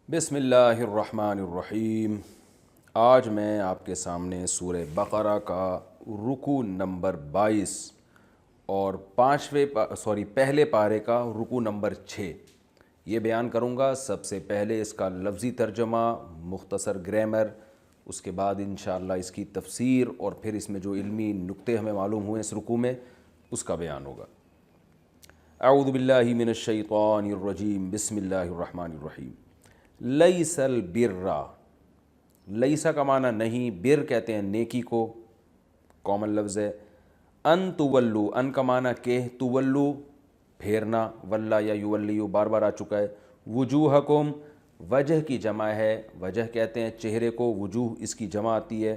بسم اللہ الرحمن الرحیم۔ آج میں آپ کے سامنے سورہ بقرہ کا رکوع نمبر 22 اور پہلے پارے کا رکوع نمبر 6 یہ بیان کروں گا۔ سب سے پہلے اس کا لفظی ترجمہ، مختصر گرامر، اس کے بعد انشاءاللہ اس کی تفسیر، اور پھر اس میں جو علمی نکتے ہمیں معلوم ہوئے اس رکوع میں اس کا بیان ہوگا۔ اعوذ باللہ من الشیطان الرجیم، بسم اللہ الرحمن الرحیم۔ لیس البر، لیسا کا معنی نہیں، بر کہتے ہیں نیکی کو، کامن لفظ ہے۔ ان تولو، ان کا معنی کہ، تولو پھیرنا، ولا یا یولیو بار بار آ چکا ہے۔ وجوہکم، وجہ کی جمع ہے، وجہ کہتے ہیں چہرے کو، وجوہ اس کی جمع آتی ہے۔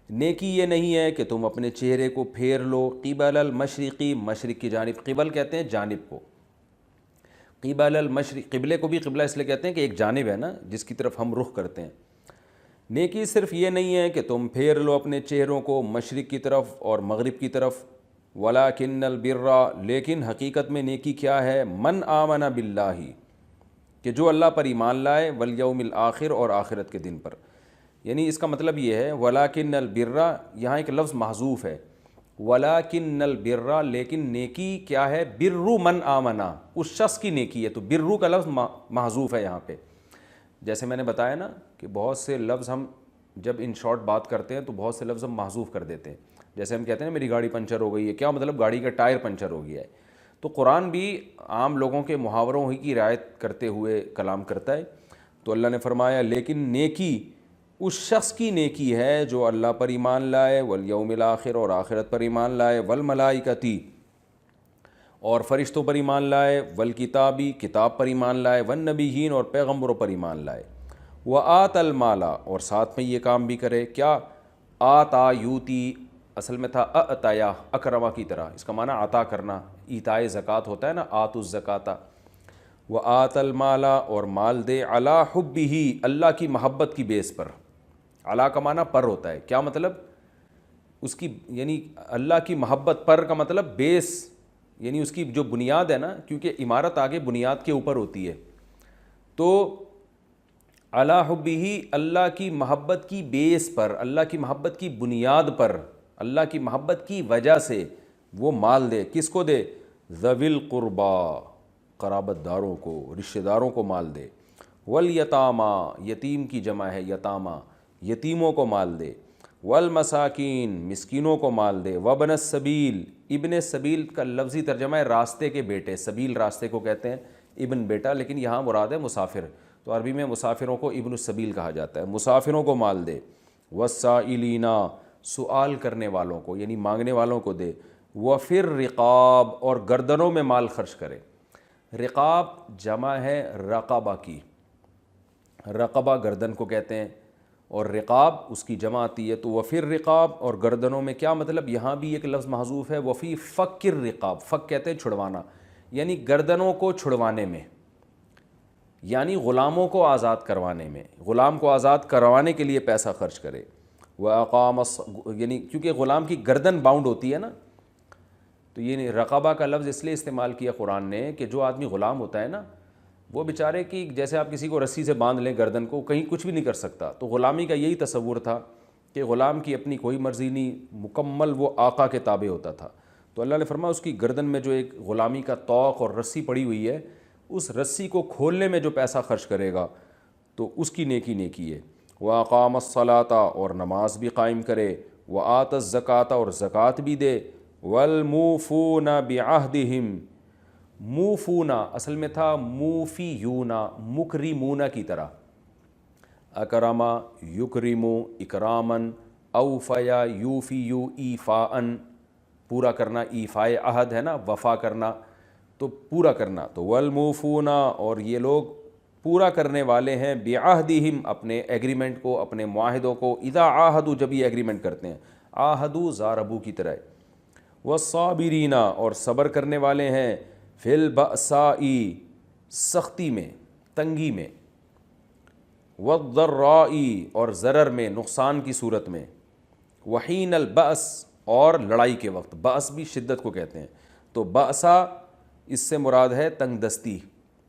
نیکی یہ نہیں ہے کہ تم اپنے چہرے کو پھیر لو قبل المشرقی، مشرق کی جانب، قبل کہتے ہیں جانب کو، قبل المشرق، قبلے کو بھی قبلہ اس لیے کہتے ہیں کہ ایک جانب ہے نا جس کی طرف ہم رخ کرتے ہیں۔ نیکی صرف یہ نہیں ہے کہ تم پھیر لو اپنے چہروں کو مشرق کی طرف اور مغرب کی طرف، ولکن البر، لیکن حقیقت میں نیکی کیا ہے، من آمن باللہ، کہ جو اللہ پر ایمان لائے، والیوم الآخر، اور آخرت کے دن پر۔ یعنی اس کا مطلب یہ ہے ولکن البر، یہاں ایک لفظ محذوف ہے، ولکن البر، لیکن نیکی کیا ہے، برو من آمنا، اس شخص کی نیکی ہے، تو برو کا لفظ محذوف ہے یہاں پہ۔ جیسے میں نے بتایا نا کہ بہت سے لفظ ہم جب ان شارٹ بات کرتے ہیں تو بہت سے لفظ ہم محذوف کر دیتے ہیں۔ جیسے ہم کہتے ہیں نا میری گاڑی پنچر ہو گئی ہے، کیا مطلب گاڑی کا ٹائر پنچر ہو گیا ہے۔ تو قرآن بھی عام لوگوں کے محاوروں ہی کی رعایت کرتے ہوئے کلام کرتا ہے۔ تو اللہ نے فرمایا لیکن نیکی اس شخص کی نیکی ہے جو اللہ پر ایمان لائے، والیوم الآخر، اور آخرت پر ایمان لائے، والملائکتی، اور فرشتوں پر ایمان لائے، والکتابی، کتاب پر ایمان لائے، والنبیین، اور پیغمبروں پر ایمان لائے، وآت المالا، اور ساتھ میں یہ کام بھی کرے، کیا، آتا یوتی، اصل میں تھا اعطایا، اکرما کی طرح، اس کا معنی عطا کرنا، ایتائے زکوٰۃ ہوتا ہے نا، آت الزکاۃ، وآت المالا، اور مال دے، علی حبہ، اللہ کی محبت کی بیس پر، علی کا معنی پر ہوتا ہے، کیا مطلب اس کی، یعنی اللہ کی محبت پر کا مطلب بیس، یعنی اس کی جو بنیاد ہے نا، کیونکہ عمارت آگے بنیاد کے اوپر ہوتی ہے، تو علی حبہ، اللہ کی محبت کی بیس پر، اللہ کی محبت کی بنیاد پر، اللہ کی محبت کی وجہ سے وہ مال دے، کس کو دے، ذوی القربا، قرابت داروں کو، رشتہ داروں کو مال دے، والیتاما، یتیم کی جمع ہے یتامہ، یتیموں کو مال دے، والمساکین، مسکینوں کو مال دے، وابن السبیل، ابن سبیل کا لفظی ترجمہ ہے راستے کے بیٹے، سبیل راستے کو کہتے ہیں، ابن بیٹا، لیکن یہاں مراد ہے مسافر، تو عربی میں مسافروں کو ابن السبیل کہا جاتا ہے، مسافروں کو مال دے، والسائلین، سؤال کرنے والوں کو یعنی مانگنے والوں کو دے، وفی الرقاب، اور گردنوں میں مال خرچ کرے۔ رقاب جمع ہے رقبہ کی، رقبہ گردن کو کہتے ہیں، اور رقاب اس کی جمع آتی ہے، تو وفی الرقاب، اور گردنوں میں، کیا مطلب، یہاں بھی ایک لفظ محذوف ہے، وفی فک الرقاب، فک کہتے ہیں چھڑوانا، یعنی گردنوں کو چھڑوانے میں، یعنی غلاموں کو آزاد کروانے میں، غلام کو آزاد کروانے کے لیے پیسہ خرچ کرے۔ وَأَقَامَ یعنی کیونکہ غلام کی گردن باؤنڈ ہوتی ہے نا، تو یہ رقبہ کا لفظ اس لیے استعمال کیا قرآن نے کہ جو آدمی غلام ہوتا ہے نا، وہ بیچارے کی، جیسے آپ کسی کو رسی سے باندھ لیں گردن کو، کہیں کچھ بھی نہیں کر سکتا، تو غلامی کا یہی تصور تھا کہ غلام کی اپنی کوئی مرضی نہیں، مکمل وہ آقا کے تابع ہوتا تھا۔ تو اللہ نے فرمایا اس کی گردن میں جو ایک غلامی کا طوق اور رسی پڑی ہوئی ہے، اس رسی کو کھولنے میں جو پیسہ خرچ کرے گا تو اس کی نیکی ہے۔ وَأَقَامَ الصَّلَاةَ، اور نماز بھی قائم کرے، وَآتَ الزَّكَاةَ، اور زکوٰۃ بھی دے، وَالْمُوفُونَ بِعَهْدِهِمْ، موفونا اصل میں تھا موفیونا، مکرمونا کی طرح، اکرما یکرمو اکرامن، اوفیا یوفیو ایفاءن، پورا کرنا، ایفائے عہد ہے نا، وفا کرنا، تو پورا کرنا، تو والموفونا، اور یہ لوگ پورا کرنے والے ہیں، بعہدہم، اپنے ایگریمنٹ کو، اپنے معاہدوں کو، اذا عاہدوا، جب یہ ایگریمنٹ کرتے ہیں، عاہدوا ضاربوا کی طرح، والصابرین، اور صبر کرنے والے ہیں، فی البأساء، سختی میں، تنگی میں، والضراء، اور ضرر میں، نقصان کی صورت میں، وحین البأس، اور لڑائی کے وقت، بأس بھی شدت کو کہتے ہیں، تو بأسا اس سے مراد ہے تنگ دستی،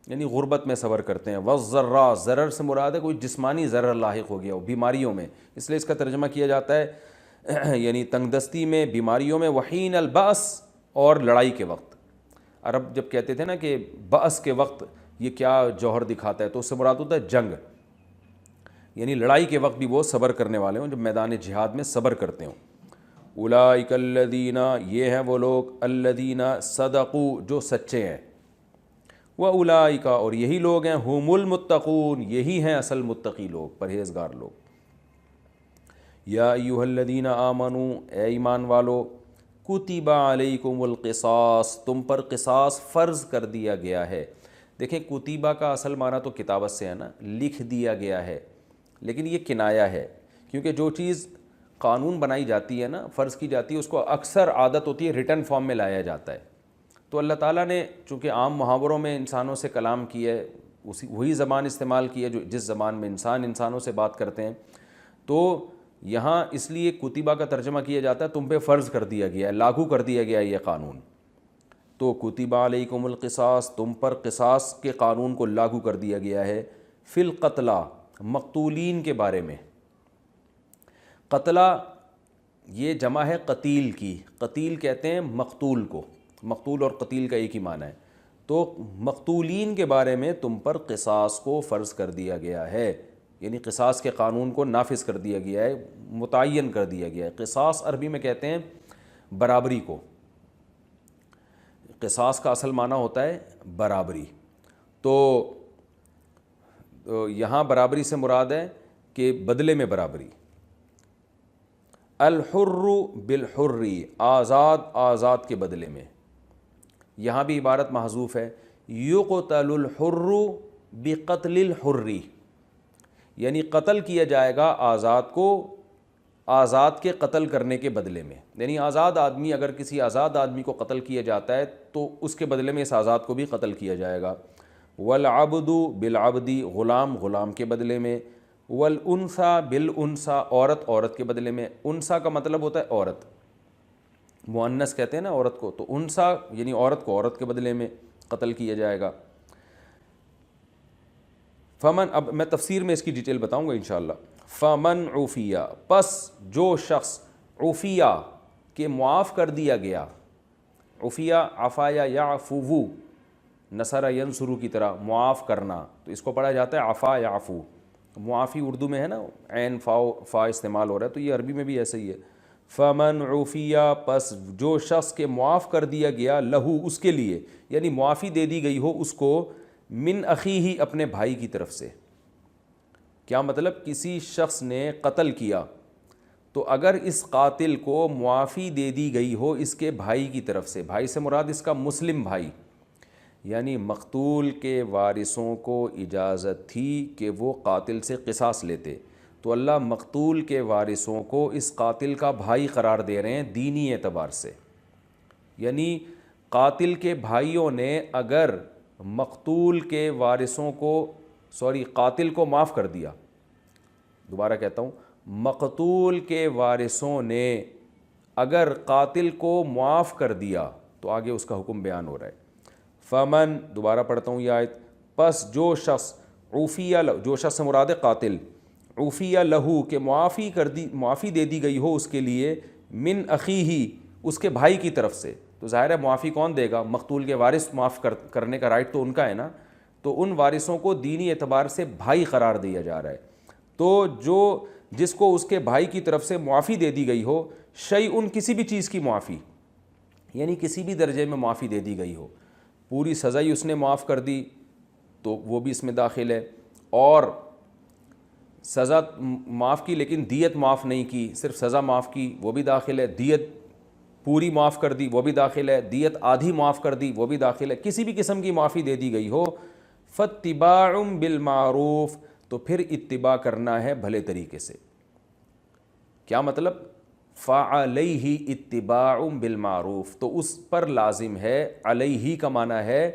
یعنی غربت میں صبر کرتے ہیں. والضراء ضرر سے مراد ہے کوئی جسمانی ضرر لاحق ہو گیا ہو بیماریوں میں, اس لیے اس کا ترجمہ کیا جاتا ہے یعنی تنگ دستی میں, بیماریوں میں. وحین الباس اور لڑائی کے وقت. عرب جب کہتے تھے نا کہ بأس کے وقت یہ کیا جوہر دکھاتا ہے, تو اس سے مراد ہوتا ہے جنگ, یعنی لڑائی کے وقت بھی وہ صبر کرنے والے ہوں, جب میدان جہاد میں صبر کرتے ہوں. اولئک الذین, یہ ہیں وہ لوگ, الذین صدقوا, جو سچے ہیں. واولئک, اور یہی لوگ ہیں, هم المتقون, یہی ہیں اصل متقی لوگ, پرہیزگار لوگ. یا ایھا الذین آمنوا, اے ایمان والو, کتب علیکم القصاص, تم پر قصاص فرض کر دیا گیا ہے. دیکھیں کتیبہ کا اصل معنی تو کتابت سے ہے نا, لکھ دیا گیا ہے, لیکن یہ کنایہ ہے, کیونکہ جو چیز قانون بنائی جاتی ہے نا, فرض کی جاتی ہے, اس کو اکثر عادت ہوتی ہے ریٹن فارم میں لایا جاتا ہے. تو اللہ تعالیٰ نے چونکہ عام محاوروں میں انسانوں سے کلام کیا ہے, وہی زبان استعمال کی ہے جو جس زبان میں انسانوں سے بات کرتے ہیں, تو یہاں اس لیے کتیبہ کا ترجمہ کیا جاتا ہے تم پہ فرض کر دیا گیا ہے, لاگو کر دیا گیا ہے یہ قانون. تو کتب علیکم القصاص, تم پر قصاص کے قانون کو لاگو کر دیا گیا ہے. فی القتلى, مقتولین کے بارے میں. قتلہ یہ جمع ہے قتیل کی, قتیل کہتے ہیں مقتول کو, مقتول اور قتیل کا ایک ہی معنی ہے. تو مقتولین کے بارے میں تم پر قصاص کو فرض کر دیا گیا ہے, یعنی قصاص کے قانون کو نافذ کر دیا گیا ہے, متعین کر دیا گیا ہے. قصاص عربی میں کہتے ہیں برابری کو, قصاص کا اصل معنی ہوتا ہے برابری. تو یہاں برابری سے مراد ہے کہ بدلے میں برابری. الحر بالحر, آزاد آزاد کے بدلے میں. یہاں بھی عبارت محذوف ہے, یقتل الحر بقتل الحر, یعنی قتل کیا جائے گا آزاد کو آزاد کے قتل کرنے کے بدلے میں. یعنی آزاد آدمی, اگر کسی آزاد آدمی کو قتل کیا جاتا ہے تو اس کے بدلے میں اس آزاد کو بھی قتل کیا جائے گا. والعبد بالعبد, غلام غلام کے بدلے میں. والانثى بالانثى, عورت عورت کے بدلے میں. انثى کا مطلب ہوتا ہے عورت, مؤنث کہتے ہیں نا عورت کو, تو انثى یعنی عورت کو عورت کے بدلے میں قتل کیا جائے گا. فمن, اب میں تفسیر میں اس کی ڈیٹیل بتاؤں گا انشاءاللہ. فمن عفیہ, پس جو شخص, عفیہ کہ معاف کر دیا گیا. عفیہ عفایا یعفو, نصر ینصر کی طرح معاف کرنا, تو اس کو پڑھا جاتا ہے عفا یعفو. معافی اردو میں ہے نا, عین فا استعمال ہو رہا ہے, تو یہ عربی میں بھی ایسا ہی ہے. فمن عفیہ, پس جو شخص کے معاف کر دیا گیا, لہو اس کے لیے, یعنی معافی دے دی گئی ہو اس کو, من اخیہ اپنے بھائی کی طرف سے. کیا مطلب, کسی شخص نے قتل کیا تو اگر اس قاتل کو معافی دے دی گئی ہو اس کے بھائی کی طرف سے, بھائی سے مراد اس کا مسلم بھائی, یعنی مقتول کے وارثوں کو اجازت تھی کہ وہ قاتل سے قصاص لیتے, تو اللہ مقتول کے وارثوں کو اس قاتل کا بھائی قرار دے رہے ہیں دینی اعتبار سے. یعنی قاتل کے بھائیوں نے اگر مقتول کے وارثوں کو, قاتل کو معاف کر دیا, دوبارہ کہتا ہوں, مقتول کے وارثوں نے اگر قاتل کو معاف کر دیا, تو آگے اس کا حکم بیان ہو رہا ہے. فمن, دوبارہ پڑھتا ہوں یہ آیت, پس جو شخص, عفیہ, جو شخص سے مراد ہے قاتل, عفیہ لہو کہ معافی دے دی گئی ہو اس کے لیے, من اخیہ اس کے بھائی کی طرف سے. تو ظاہر ہے معافی کون دے گا, مقتول کے وارث معاف کرنے کا رائٹ تو ان کا ہے نا, تو ان وارثوں کو دینی اعتبار سے بھائی قرار دیا جا رہا ہے. تو جس کو اس کے بھائی کی طرف سے معافی دے دی گئی ہو, شیئن کسی بھی چیز کی معافی, یعنی کسی بھی درجے میں معافی دے دی گئی ہو, پوری سزا ہی اس نے معاف کر دی تو وہ بھی اس میں داخل ہے, اور سزا معاف کی لیکن دیت معاف نہیں کی, صرف سزا معاف کی, وہ بھی داخل ہے. دیت پوری معاف کر دی, وہ بھی داخل ہے. دیت آدھی معاف کر دی, وہ بھی داخل ہے. کسی بھی قسم کی معافی دے دی گئی ہو, فاتباع بالمعروف, تو پھر اتباع کرنا ہے بھلے طریقے سے. کیا مطلب, فعلیہ اتباع بالمعروف, تو اس پر لازم ہے, علیہ کا معنی ہے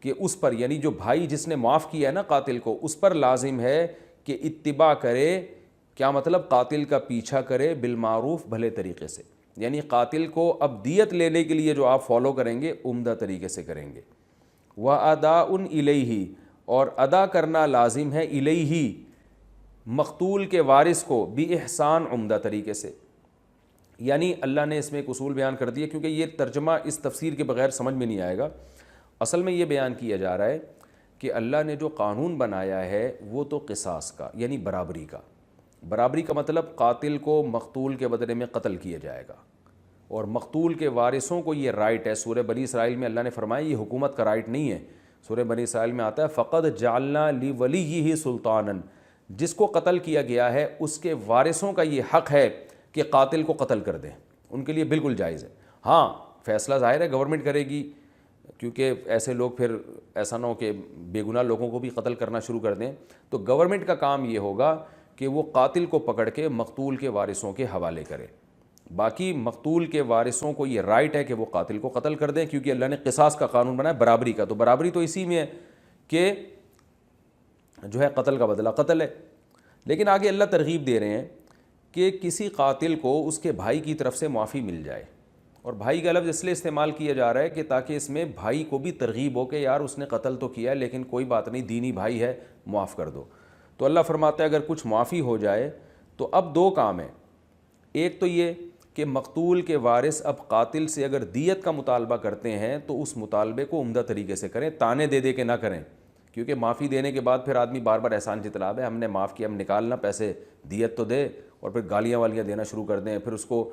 کہ اس پر, یعنی جو بھائی جس نے معاف کیا ہے نا قاتل کو, اس پر لازم ہے کہ اتباع کرے. کیا مطلب, قاتل کا پیچھا کرے, بالمعروف بھلے طریقے سے. یعنی قاتل کو اب دیت لینے کے لیے جو آپ فالو کریں گے عمدہ طریقے سے کریں گے. وَأَدَاءٌ إِلَيْهِ، اور ادا کرنا لازم ہے الیہ مقتول کے وارث کو بِإِحسان عمدہ طریقے سے. یعنی اللہ نے اس میں ایک اصول بیان کر دیا، کیونکہ یہ ترجمہ اس تفسیر کے بغیر سمجھ میں نہیں آئے گا. اصل میں یہ بیان کیا جا رہا ہے کہ اللہ نے جو قانون بنایا ہے وہ تو قصاص کا، یعنی برابری کا. برابری کا مطلب قاتل کو مقتول کے بدلے میں قتل کیا جائے گا، اور مقتول کے وارثوں کو یہ رائٹ ہے. سورہ بنی اسرائیل میں اللہ نے فرمایا یہ حکومت کا رائٹ نہیں ہے. سورہ بنی اسرائیل میں آتا ہے فَقَدْ جَعَلْنَا لِوَلِيِّهِ سُلْطَانًا، جس کو قتل کیا گیا ہے اس کے وارثوں کا یہ حق ہے کہ قاتل کو قتل کر دیں. ان کے لیے بالکل جائز ہے. ہاں فیصلہ ظاہر ہے گورنمنٹ کرے گی، کیونکہ ایسے لوگ پھر ایسا نہ ہو کہ بے گناہ لوگوں کو بھی قتل کرنا شروع کر دیں. تو گورنمنٹ کا کام یہ ہوگا کہ وہ قاتل کو پکڑ کے مقتول کے وارثوں کے حوالے کرے. باقی مقتول کے وارثوں کو یہ رائٹ ہے کہ وہ قاتل کو قتل کر دیں، کیونکہ اللہ نے قصاص کا قانون بنایا برابری کا. تو برابری تو اسی میں ہے کہ جو ہے قتل کا بدلہ قتل ہے. لیکن آگے اللہ ترغیب دے رہے ہیں کہ کسی قاتل کو اس کے بھائی کی طرف سے معافی مل جائے. اور بھائی کا لفظ اس لیے استعمال کیا جا رہا ہے کہ تاکہ اس میں بھائی کو بھی ترغیب ہو کہ یار اس نے قتل تو کیا ہے لیکن کوئی بات نہیں، دینی بھائی ہے، معاف کر دو. تو اللہ فرماتا ہے اگر کچھ معافی ہو جائے تو اب دو کام ہیں. ایک تو یہ کہ مقتول کے وارث اب قاتل سے اگر دیت کا مطالبہ کرتے ہیں تو اس مطالبے کو عمدہ طریقے سے کریں، تانے دے دے کے نہ کریں. کیونکہ معافی دینے کے بعد پھر آدمی بار بار احسان جتلا ہے ہم نے معاف کیا، ہم نکالنا پیسے، دیت تو دے، اور پھر گالیاں والیاں دینا شروع کر دیں، پھر اس کو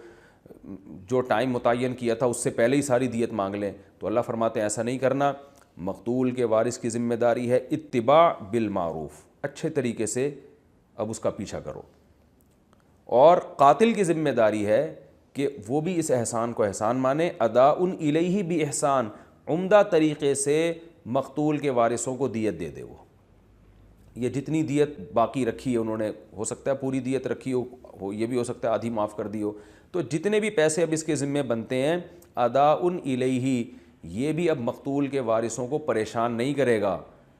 جو ٹائم متعین کیا تھا اس سے پہلے ہی ساری دیت مانگ لیں. تو اللہ فرماتے ہیں ایسا نہیں کرنا. مقتول کے وارث کی ذمہ داری ہے اتباع بالمعروف، اچھے طریقے سے اب اس کا پیچھا کرو. اور قاتل کی ذمہ داری ہے کہ وہ بھی اس احسان کو احسان مانے. اداء الیہ باحسان، عمدہ طریقے سے مقتول کے وارثوں کو دیت دے دے. وہ یہ جتنی دیت باقی رکھی ہے انہوں نے، ہو سکتا ہے پوری دیت رکھی ہو، یہ بھی ہو سکتا ہے آدھی معاف کر دی ہو. تو جتنے بھی پیسے اب اس کے ذمے بنتے ہیں اداء الیہ، یہ بھی اب مقتول کے وارثوں کو پریشان نہیں کرے گا،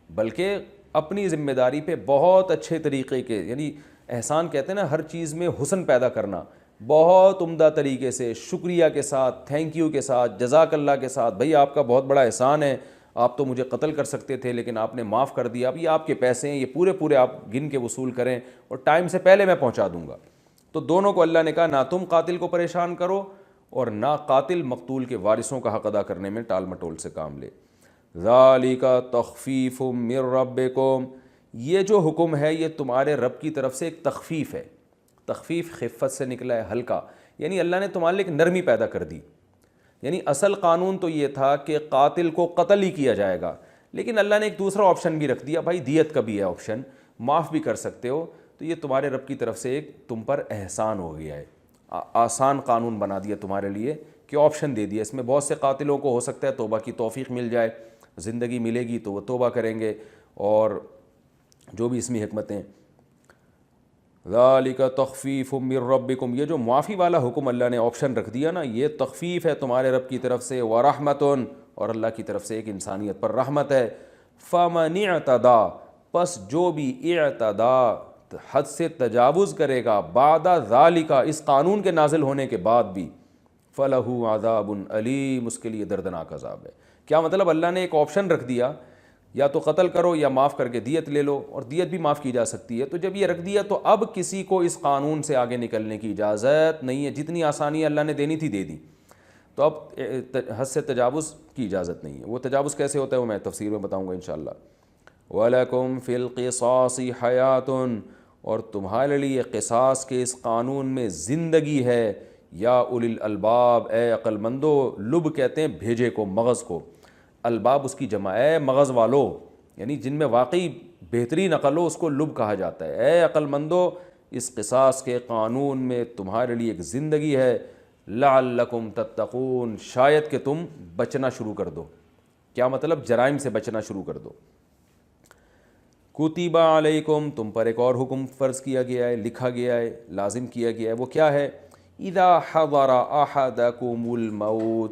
بلکہ اپنی ذمہ داری پہ بہت اچھے طریقے کے، یعنی احسان کہتے ہیں نا ہر چیز میں حسن پیدا کرنا، بہت عمدہ طریقے سے، شکریہ کے ساتھ، تھینک یو کے ساتھ، جزاک اللہ کے ساتھ، بھائی آپ کا بہت بڑا احسان ہے، آپ تو مجھے قتل کر سکتے تھے لیکن آپ نے معاف کر دیا، اب یہ آپ کے پیسے ہیں، یہ پورے پورے آپ گن کے وصول کریں اور ٹائم سے پہلے میں پہنچا دوں گا. تو دونوں کو اللہ نے کہا نہ تم قاتل کو پریشان کرو اور نہ قاتل مقتول کے وارثوں کا حق ادا کرنے میں ٹال مٹول سے کام لے. ذالک تخفیف من ربکم، یہ جو حکم ہے یہ تمہارے رب کی طرف سے ایک تخفیف ہے. تخفیف خفت سے نکلا ہے، ہلکا، یعنی اللہ نے تمہارے لیے ایک نرمی پیدا کر دی. یعنی اصل قانون تو یہ تھا کہ قاتل کو قتل ہی کیا جائے گا، لیکن اللہ نے ایک دوسرا آپشن بھی رکھ دیا، بھائی دیت کا بھی ہے آپشن، معاف بھی کر سکتے ہو. تو یہ تمہارے رب کی طرف سے ایک تم پر احسان ہو گیا ہے، آسان قانون بنا دیا تمہارے لیے کہ آپشن دے دیا. اس میں بہت سے قاتلوں کو ہو سکتا ہے توبہ کی توفیق مل جائے، زندگی ملے گی تو وہ توبہ کریں گے، اور جو بھی اس میں حکمتیں. ذالک تخفیف من ربکم، یہ جو معافی والا حکم اللہ نے آپشن رکھ دیا نا، یہ تخفیف ہے تمہارے رب کی طرف سے، ورحمت، اور اللہ کی طرف سے ایک انسانیت پر رحمت ہے. فمن اعتدی، پس جو بھی اعتدی حد سے تجاوز کرے گا، بعد ذالک، اس قانون کے نازل ہونے کے بعد بھی، فلہ عذاب علیم، اس کے لیے دردناک عذاب ہے. کیا مطلب؟ اللہ نے ایک آپشن رکھ دیا، یا تو قتل کرو یا معاف کر کے دیت لے لو، اور دیت بھی معاف کی جا سکتی ہے. تو جب یہ رکھ دیا تو اب کسی کو اس قانون سے آگے نکلنے کی اجازت نہیں ہے. جتنی آسانی اللہ نے دینی تھی دے دی، تو اب حد سے تجاوز کی اجازت نہیں ہے. وہ تجاوز کیسے ہوتا ہے وہ میں تفسیر میں بتاؤں گا انشاءاللہ. وَلَكُمْ فِي الْقِصَاصِ حَيَاتٌ، اور تمہارے لیے قصاص کے اس قانون میں زندگی ہے. یا اولی الالباب، اے عقل مندو، لب کہتے ہیں بھیجے کو، مغز کو، الباب اس کی جمع، اے مغز والو، یعنی جن میں واقعی بہترین عقل ہو اس کو لب کہا جاتا ہے. اے عقل مندو، اس قصاص کے قانون میں تمہارے لیے ایک زندگی ہے. لعلکم تتقون، شاید کہ تم بچنا شروع کر دو. کیا مطلب؟ جرائم سے بچنا شروع کر دو. کتب علیکم، تم پر ایک اور حکم فرض کیا گیا ہے، لکھا گیا ہے، لازم کیا گیا ہے. وہ کیا ہے؟ اذا حضر احدکم الموت،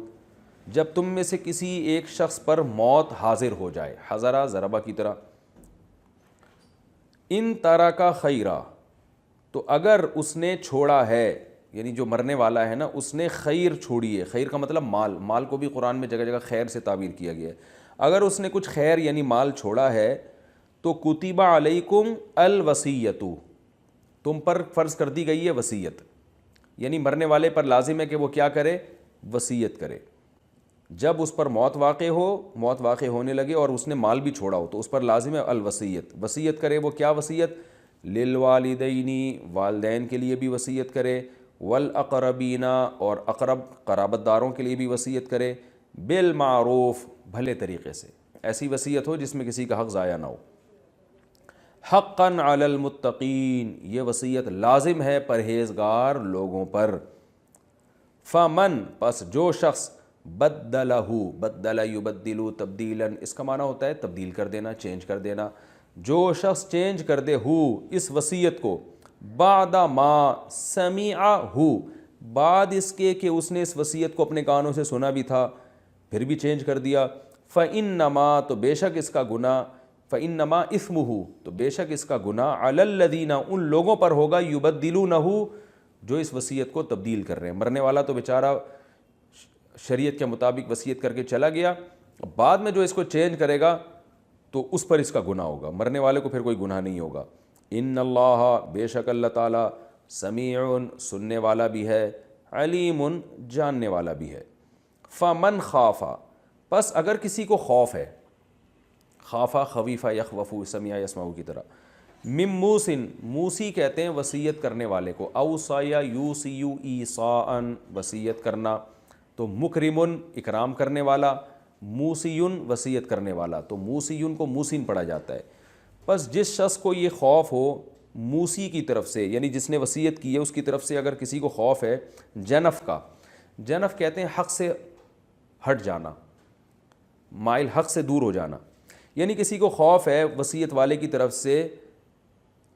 جب تم میں سے کسی ایک شخص پر موت حاضر ہو جائے، حضرہ ضربہ کی طرح. ان ترک خیرا، تو اگر اس نے چھوڑا ہے، یعنی جو مرنے والا ہے نا اس نے خیر چھوڑی ہے. خیر کا مطلب مال، مال کو بھی قرآن میں جگہ جگہ خیر سے تعبیر کیا گیا ہے. اگر اس نے کچھ خیر یعنی مال چھوڑا ہے تو کتب علیکم الوصیۃ، تم پر فرض کر دی گئی ہے وصیت، یعنی مرنے والے پر لازم ہے کہ وہ کیا کرے، وصیت کرے۔ جب اس پر موت واقع ہونے لگے اور اس نے مال بھی چھوڑا ہو تو اس پر لازم ہے الوصیت، وصیت کرے۔ وہ کیا وصیت؟ للوالدینی، والدین کے لیے بھی وصیت کرے، والاقربین، اور اقرب قرابت داروں کے لیے بھی وصیت کرے، بالمعروف، بھلے طریقے سے، ایسی وصیت ہو جس میں کسی کا حق ضائع نہ ہو۔ حقا علی المتقین، یہ وصیت لازم ہے پرہیزگار لوگوں پر۔ فمن، پس جو شخص، بدلہ، بدل یبدل تبدیلا، اس کا معنی ہوتا ہے تبدیل کر دینا، چینج کر دینا، جو شخص چینج کر دے اس وصیت کو، بعد ما سمعہ، بعد اس کے کہ اس نے اس وصیت کو اپنے کانوں سے سنا بھی تھا پھر بھی چینج کر دیا، فإنما، تو بے شک اس کا گناہ، فإنما اثمہ، تو بے شک اس کا گناہ، علی الذین، ان لوگوں پر ہوگا، یبدلونہ، جو اس وصیت کو تبدیل کر رہے ہیں۔ مرنے والا تو بیچارہ شریعت کے مطابق وصیت کر کے چلا گیا، بعد میں جو اس کو چینج کرے گا تو اس پر اس کا گناہ ہوگا، مرنے والے کو پھر کوئی گناہ نہیں ہوگا۔ ان اللہ، بے شک اللہ تعالیٰ، سمیع، سننے والا بھی ہے، علیم، جاننے والا بھی ہے۔ فمن خافا، پس اگر کسی کو خوف ہے، خافا خویفہ یخوفو، سمیع یسمعو کی طرح، من موسن، موسی کہتے ہیں وصیت کرنے والے کو، اوصا یا یوصی ایصاء، وصیت کرنا، تو مکرمن، اکرام کرنے والا، موسیون، وصیت کرنے والا، تو موسیون کو موسین پڑھا جاتا ہے۔ بس جس شخص کو یہ خوف ہو موسی کی طرف سے، یعنی جس نے وصیت کی ہے اس کی طرف سے اگر کسی کو خوف ہے جنف کا، جنف کہتے ہیں حق سے ہٹ جانا، مائل، حق سے دور ہو جانا، یعنی کسی کو خوف ہے وصیت والے کی طرف سے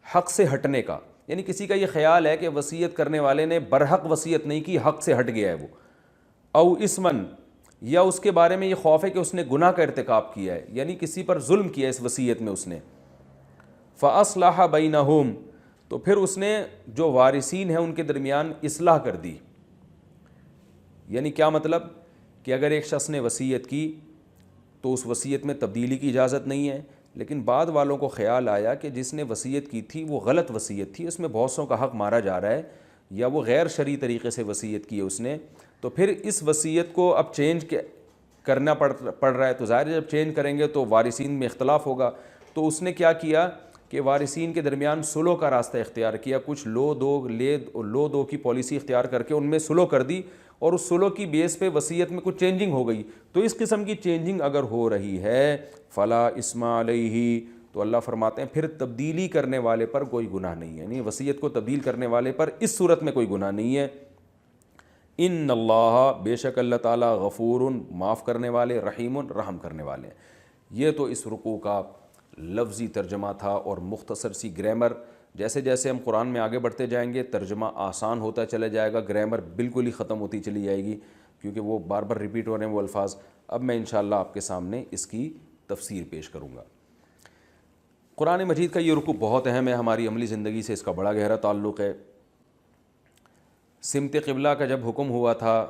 حق سے ہٹنے کا، یعنی کسی کا یہ خیال ہے کہ وصیت کرنے والے نے برحق وصیت نہیں کی، حق سے ہٹ گیا ہے وہ، او اسمن، یا اس کے بارے میں یہ خوف ہے کہ اس نے گناہ کا ارتکاب کیا ہے، یعنی کسی پر ظلم کیا ہے اس وصیت میں اس نے، فاصلح بینہم، تو پھر اس نے جو وارثین ہیں ان کے درمیان اصلاح کر دی۔ یعنی کیا مطلب کہ اگر ایک شخص نے وصیت کی تو اس وصیت میں تبدیلی کی اجازت نہیں ہے، لیکن بعد والوں کو خیال آیا کہ جس نے وصیت کی تھی وہ غلط وصیت تھی، اس میں بہت سوں کا حق مارا جا رہا ہے، یا وہ غیر شرعی طریقے سے وصیت کی ہے اس نے، تو پھر اس وصیت کو اب چینج کرنا پڑ رہا ہے، تو ظاہر ہے جب چینج کریں گے تو وارثین میں اختلاف ہوگا، تو اس نے کیا کیا کہ وارثین کے درمیان سلو کا راستہ اختیار کیا، کچھ لو دو کی پالیسی اختیار کر کے ان میں سلو کر دی، اور اس سلو کی بیس پہ وصیت میں کچھ چینجنگ ہو گئی۔ تو اس قسم کی چینجنگ اگر ہو رہی ہے فلا اسم علیہ، تو اللہ فرماتے ہیں پھر تبدیلی کرنے والے پر کوئی گناہ نہیں ہے، یعنی وصیت کو تبدیل کرنے والے پر اس صورت میں کوئی گناہ نہیں ہے۔ ان اللہ، بے شک اللہ تعالیٰ، غفور، معاف کرنے والے، رحیم، رحم کرنے والے۔ یہ تو اس رکوع کا لفظی ترجمہ تھا اور مختصر سی گرامر۔ جیسے جیسے ہم قرآن میں آگے بڑھتے جائیں گے ترجمہ آسان ہوتا چلا جائے گا، گرامر بالکل ہی ختم ہوتی چلی جائے گی کیونکہ وہ بار بار ریپیٹ ہو رہے ہیں وہ الفاظ۔ اب میں انشاءاللہ آپ کے سامنے اس کی تفسیر پیش کروں گا۔ قرآن مجید کا یہ رکوع بہت اہم ہے، ہماری عملی زندگی سے اس کا بڑا گہرا تعلق ہے۔ سمت قبلہ کا جب حکم ہوا تھا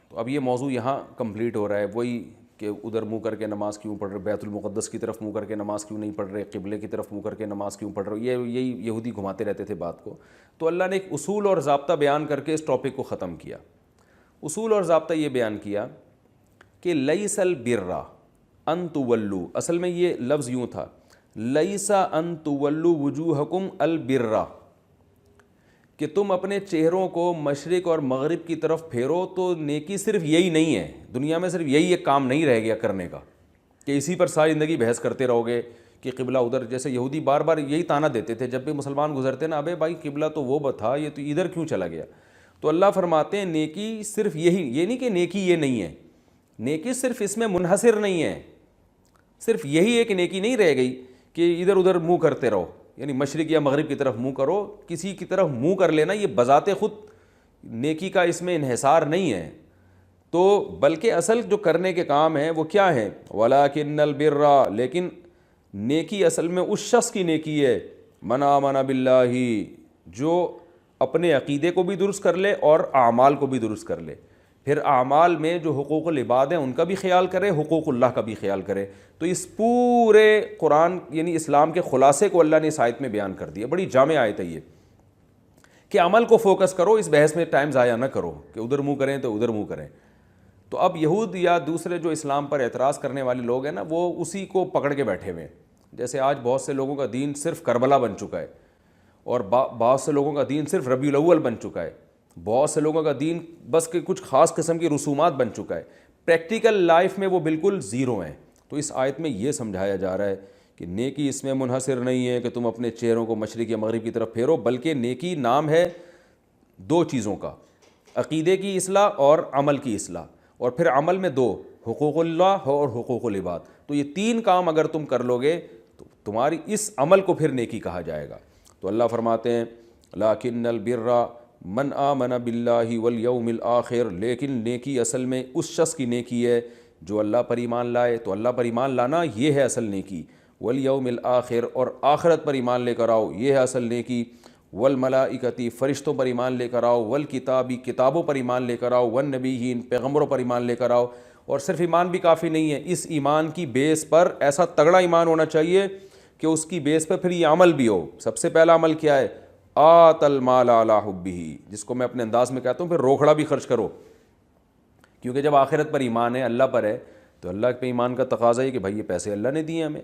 تو اب یہ موضوع یہاں کمپلیٹ ہو رہا ہے، وہی کہ ادھر منہ کر کے نماز کیوں پڑھ رہے، بیت المقدس کی طرف منہ کر کے نماز کیوں نہیں پڑھ رہے، قبلے کی طرف منہ کر کے نماز کیوں پڑھ رہے، یہی یہودی گھماتے رہتے تھے بات کو۔ تو اللہ نے ایک اصول اور ضابطہ بیان کر کے اس ٹاپک کو ختم کیا۔ اصول اور ضابطہ یہ بیان کیا کہ لیس البر ان تولوا، اصل میں یہ لفظ یوں تھا، لیس ان تولوا وجوہکم البر، کہ تم اپنے چہروں کو مشرق اور مغرب کی طرف پھیرو تو نیکی صرف یہی نہیں ہے، دنیا میں صرف یہی ایک کام نہیں رہ گیا کرنے کا کہ اسی پر ساری زندگی بحث کرتے رہو گے کہ قبلہ ادھر، جیسے یہودی بار بار یہی تانا دیتے تھے جب بھی مسلمان گزرتے نا، ابے بھائی قبلہ تو وہ تھا، یہ تو ادھر کیوں چلا گیا۔ تو اللہ فرماتے ہیں نیکی صرف یہی، یہ نہیں کہ نیکی یہ نہیں ہے، نیکی صرف اس میں منحصر نہیں ہے، صرف یہی ایک نیکی نہیں رہ گئی کہ ادھر ادھر منہ کرتے رہو، یعنی مشرق یا مغرب کی طرف منہ کرو، کسی کی طرف منہ کر لینا یہ بذات خود نیکی کا اس میں انحصار نہیں ہے، تو بلکہ اصل جو کرنے کے کام ہیں وہ کیا ہیں، وَلَٰكِنَّ الْبِرَّ، لیکن نیکی اصل میں اس شخص کی نیکی ہے، مَنْ آمَنَ بِاللَّهِ، جو اپنے عقیدے کو بھی درست کر لے اور اعمال کو بھی درست کر لے، پھر اعمال میں جو حقوق العباد ہیں ان کا بھی خیال کرے, حقوق اللہ کا بھی خیال کرے. تو اس پورے قرآن یعنی اسلام کے خلاصے کو اللہ نے اس آیت میں بیان کر دیا. بڑی جامع آیت ہے یہ کہ عمل کو فوکس کرو, اس بحث میں ٹائم ضائع نہ کرو کہ ادھر منہ کریں تو ادھر منہ کریں. تو اب یہود یا دوسرے جو اسلام پر اعتراض کرنے والے لوگ ہیں نا, وہ اسی کو پکڑ کے بیٹھے ہوئے ہیں. جیسے آج بہت سے لوگوں کا دین صرف کربلا بن چکا ہے, اور بہت سے لوگوں کا دین صرف ربیع الاول بن چکا ہے, بہت سے لوگوں کا دین بس کہ کچھ خاص قسم کی رسومات بن چکا ہے. پریکٹیکل لائف میں وہ بالکل زیرو ہیں. تو اس آیت میں یہ سمجھایا جا رہا ہے کہ نیکی اس میں منحصر نہیں ہے کہ تم اپنے چہروں کو مشرق یا مغرب کی طرف پھیرو, بلکہ نیکی نام ہے دو چیزوں کا, عقیدے کی اصلاح اور عمل کی اصلاح. اور پھر عمل میں دو, حقوق اللہ اور حقوق العباد. تو یہ تین کام اگر تم کر لو گے تو تمہاری اس عمل کو پھر نیکی کہا جائے گا. تو اللہ فرماتے ہیں لَكِنَّ الْبِرَّ مَنْ آمَنَ بِاللَّهِ وَالْيَوْمِ الْآخِرِ, لیکن نیکی اصل میں اس شخص کی نیکی ہے جو اللہ پر ایمان لائے. تو اللہ پر ایمان لانا یہ ہے اصل نیکی. وَالْيَوْمِ الْآخِرِ, اور آخرت پر ایمان لے کر آؤ, یہ ہے اصل نیکی. والملائکتی, فرشتوں پر ایمان لے کر آؤ. والکتابی, کتابوں پر ایمان لے کر آؤ. والنبیین, پیغمبروں پر ایمان لے کر آؤ. اور صرف ایمان بھی کافی نہیں ہے, اس ایمان کی بیس پر ایسا تگڑا ایمان ہونا چاہیے کہ اس کی بیس پر پھر یہ عمل بھی ہو. سب سے پہلا عمل کیا ہے؟ آت المال علی حبہ, جس کو میں اپنے انداز میں کہتا ہوں پھر روکھڑا بھی خرچ کرو. کیونکہ جب آخرت پر ایمان ہے, اللہ پر ہے, تو اللہ پہ ایمان کا تقاضا ہے کہ بھائی یہ پیسے اللہ نے دیے ہمیں.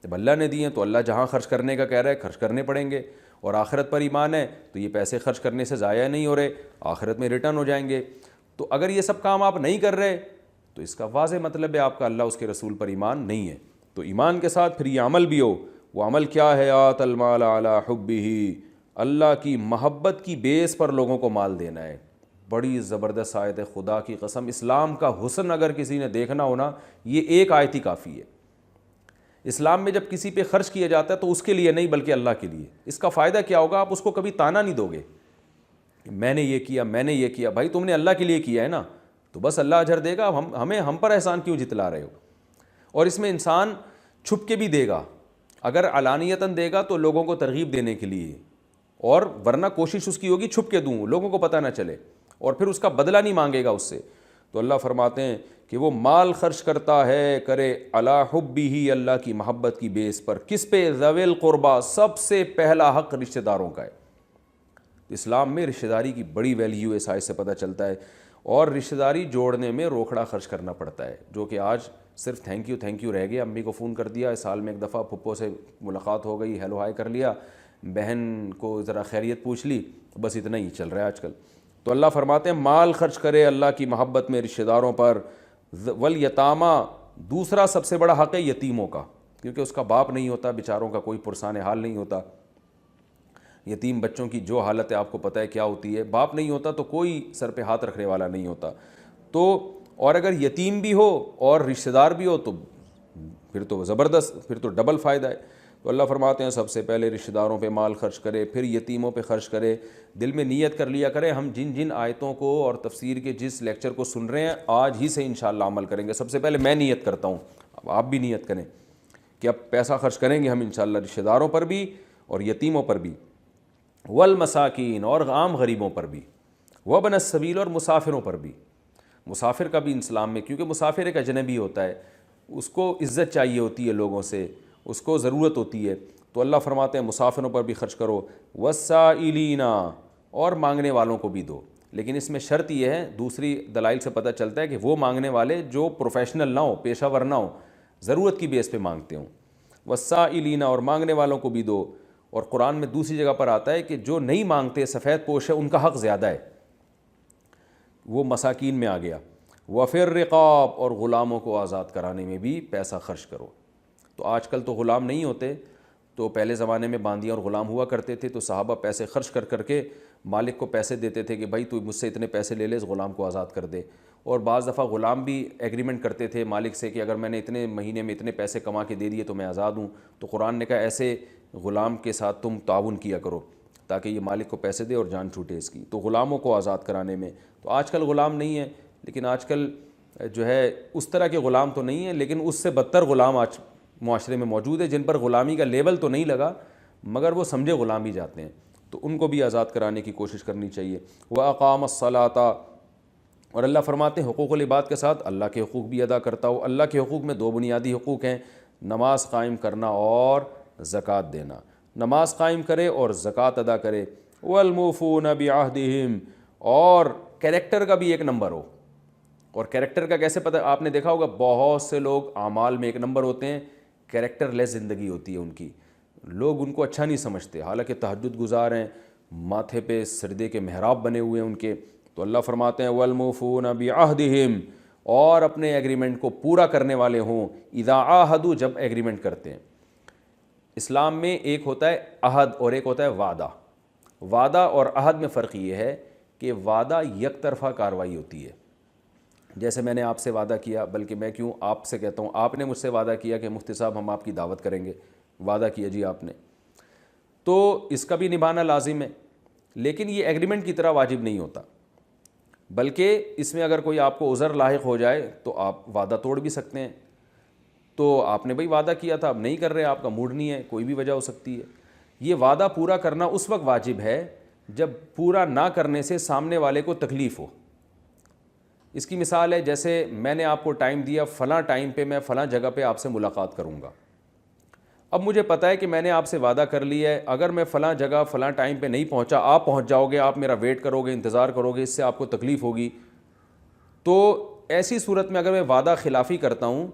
جب اللہ نے دیے تو اللہ جہاں خرچ کرنے کا کہہ رہا ہے خرچ کرنے پڑیں گے. اور آخرت پر ایمان ہے تو یہ پیسے خرچ کرنے سے ضائع نہیں ہو رہے, آخرت میں ریٹرن ہو جائیں گے. تو اگر یہ سب کام آپ نہیں کر رہے تو اس کا واضح مطلب ہے آپ کا اللہ اس کے رسول پر ایمان نہیں ہے. تو ایمان کے ساتھ پھر یہ عمل بھی ہو. وہ عمل کیا ہے؟ آت المال علی حبہ, اللہ کی محبت کی بیس پر لوگوں کو مال دینا ہے. بڑی زبردست آیت ہے, خدا کی قسم. اسلام کا حسن اگر کسی نے دیکھنا ہونا, یہ ایک آیت ہی کافی ہے. اسلام میں جب کسی پہ خرچ کیا جاتا ہے تو اس کے لیے نہیں بلکہ اللہ کے لیے. اس کا فائدہ کیا ہوگا؟ آپ اس کو کبھی تانا نہیں دو گے میں نے یہ کیا, میں نے یہ کیا. بھائی تم نے اللہ کے لیے کیا ہے نا, تو بس اللہ اجر دے گا. ہم پر احسان کیوں جتلا رہے ہو؟ اور اس میں انسان چھپ کے بھی دے گا. اگر علانیتاً دے گا تو لوگوں کو ترغیب دینے کے لیے, اور ورنہ کوشش اس کی ہوگی چھپ کے دوں, لوگوں کو پتہ نہ چلے, اور پھر اس کا بدلہ نہیں مانگے گا اس سے. تو اللہ فرماتے ہیں کہ وہ مال خرچ کرتا ہے کرے علی حبہ, اللہ کی محبت کی بیس پر. کس پہ؟ ذوی القربا, سب سے پہلا حق رشتہ داروں کا ہے. اسلام میں رشتہ داری کی بڑی ویلیو ہے, سائز سے پتہ چلتا ہے. اور رشتہ داری جوڑنے میں روکھڑا خرچ کرنا پڑتا ہے, جو کہ آج صرف تھینک یو رہ گیا. امی کو فون کر دیا, سال میں ایک دفعہ پھپھو سے ملاقات ہو گئی, ہیلو ہائی کر لیا, بہن کو ذرا خیریت پوچھ لی, بس اتنا ہی چل رہا ہے آج کل. تو اللہ فرماتے ہیں مال خرچ کرے اللہ کی محبت میں رشتہ داروں پر. والیتامہ, دوسرا سب سے بڑا حق ہے یتیموں کا, کیونکہ اس کا باپ نہیں ہوتا, بیچاروں کا کوئی پرسان حال نہیں ہوتا. یتیم بچوں کی جو حالت ہے آپ کو پتہ ہے کیا ہوتی ہے. باپ نہیں ہوتا تو کوئی سر پہ ہاتھ رکھنے والا نہیں ہوتا. تو اور اگر یتیم بھی ہو اور رشتہ دار بھی ہو تو پھر تو زبردست, پھر تو ڈبل فائدہ ہے. تو اللہ فرماتے ہیں سب سے پہلے رشتہ داروں پہ مال خرچ کرے, پھر یتیموں پہ خرچ کرے. دل میں نیت کر لیا کرے, ہم جن جن آیتوں کو اور تفسیر کے جس لیکچر کو سن رہے ہیں آج ہی سے انشاءاللہ عمل کریں گے. سب سے پہلے میں نیت کرتا ہوں, اب آپ بھی نیت کریں کہ اب پیسہ خرچ کریں گے ہم انشاءاللہ رشتہ داروں پر بھی اور یتیموں پر بھی. والمساکین, اور عام غریبوں پر بھی. وابن السبیل, اور مسافروں پر بھی. مسافر کا بھی اسلام میں, کیونکہ مسافر ایک اجنبی ہوتا ہے, اس کو عزت چاہیے ہوتی ہے لوگوں سے, اس کو ضرورت ہوتی ہے. تو اللہ فرماتے ہیں مسافروں پر بھی خرچ کرو. والسائلین, اور مانگنے والوں کو بھی دو. لیکن اس میں شرط یہ ہے, دوسری دلائل سے پتہ چلتا ہے کہ وہ مانگنے والے جو پروفیشنل نہ ہو, پیشہ ور نہ ہو, ضرورت کی بیس پہ مانگتے ہوں. والسائلین, اور مانگنے والوں کو بھی دو. اور قرآن میں دوسری جگہ پر آتا ہے کہ جو نہیں مانگتے, سفید پوش ہے, ان کا حق زیادہ ہے, وہ مساکین میں آ گیا. وفی الرقاب, اور غلاموں کو آزاد کرانے میں بھی پیسہ خرچ کرو. تو آج کل تو غلام نہیں ہوتے, تو پہلے زمانے میں باندیاں اور غلام ہوا کرتے تھے, تو صحابہ پیسے خرچ کر کر کے مالک کو پیسے دیتے تھے کہ بھائی تو مجھ سے اتنے پیسے لے لے, اس غلام کو آزاد کر دے. اور بعض دفعہ غلام بھی ایگریمنٹ کرتے تھے مالک سے کہ اگر میں نے اتنے مہینے میں اتنے پیسے کما کے دے دیے تو میں آزاد ہوں. تو قرآن نے کہا ایسے غلام کے ساتھ تم تعاون کیا کرو تاکہ یہ مالک کو پیسے دے اور جان چھوٹے اس کی. تو غلاموں کو آزاد کرانے میں, تو آج کل غلام نہیں ہے, لیکن آج کل جو ہے اس طرح کے غلام تو نہیں ہیں, لیکن اس سے بدتر غلام آج معاشرے میں موجود ہے, جن پر غلامی کا لیبل تو نہیں لگا مگر وہ سمجھے غلام ہی جاتے ہیں. تو ان کو بھی آزاد کرانے کی کوشش کرنی چاہیے. وَأَقَامَ الصَّلَاةَ, اور اللہ فرماتے ہیں حقوق العباد کے ساتھ اللہ کے حقوق بھی ادا کرتا ہو۔ اللہ کے حقوق میں 2 بنیادی حقوق ہیں، نماز قائم کرنا اور زکوٰۃ دینا۔ نماز قائم کرے اور زکوٰۃ ادا کرے۔ والموفون بعہدہم، اور کیریکٹر کا بھی ایک نمبر ہو۔ اور کیریکٹر کا کیسے پتہ؟ آپ نے دیکھا ہوگا بہت سے لوگ اعمال میں ایک نمبر ہوتے ہیں، کیریکٹر لیس زندگی ہوتی ہے ان کی، لوگ ان کو اچھا نہیں سمجھتے، حالانکہ تہجد گزار ہیں، ماتھے پہ سجدے کے محراب بنے ہوئے ہیں ان کے۔ تو اللہ فرماتے ہیں والموفون بعہدہم، اور اپنے ایگریمنٹ کو پورا کرنے والے ہوں، اذا عاہدوا، جب ایگریمنٹ کرتے ہیں۔ اسلام میں ایک ہوتا ہے عہد اور ایک ہوتا ہے وعدہ۔ وعدہ اور عہد میں فرق یہ ہے کہ وعدہ یک طرفہ کارروائی ہوتی ہے، جیسے میں نے آپ سے وعدہ کیا، بلکہ میں کیوں آپ سے کہتا ہوں، آپ نے مجھ سے وعدہ کیا کہ مفتی صاحب ہم آپ کی دعوت کریں گے، وعدہ کیا جی آپ نے، تو اس کا بھی نبھانا لازم ہے، لیکن یہ ایگریمنٹ کی طرح واجب نہیں ہوتا، بلکہ اس میں اگر کوئی آپ کو عذر لاحق ہو جائے تو آپ وعدہ توڑ بھی سکتے ہیں۔ تو آپ نے بھائی وعدہ کیا تھا، اب نہیں کر رہے، آپ کا موڈ نہیں ہے، کوئی بھی وجہ ہو سکتی ہے۔ یہ وعدہ پورا کرنا اس وقت واجب ہے جب پورا نہ کرنے سے سامنے والے کو تکلیف ہو۔ اس کی مثال ہے جیسے میں نے آپ کو ٹائم دیا، فلاں ٹائم پہ میں فلاں جگہ پہ آپ سے ملاقات کروں گا۔ اب مجھے پتہ ہے کہ میں نے آپ سے وعدہ کر لیا ہے، اگر میں فلاں جگہ فلاں ٹائم پہ نہیں پہنچا، آپ پہنچ جاؤ گے، آپ میرا ویٹ کرو گے، انتظار کرو گے، اس سے آپ کو تکلیف ہوگی۔ تو ایسی صورت میں اگر میں وعدہ خلافی کرتا ہوں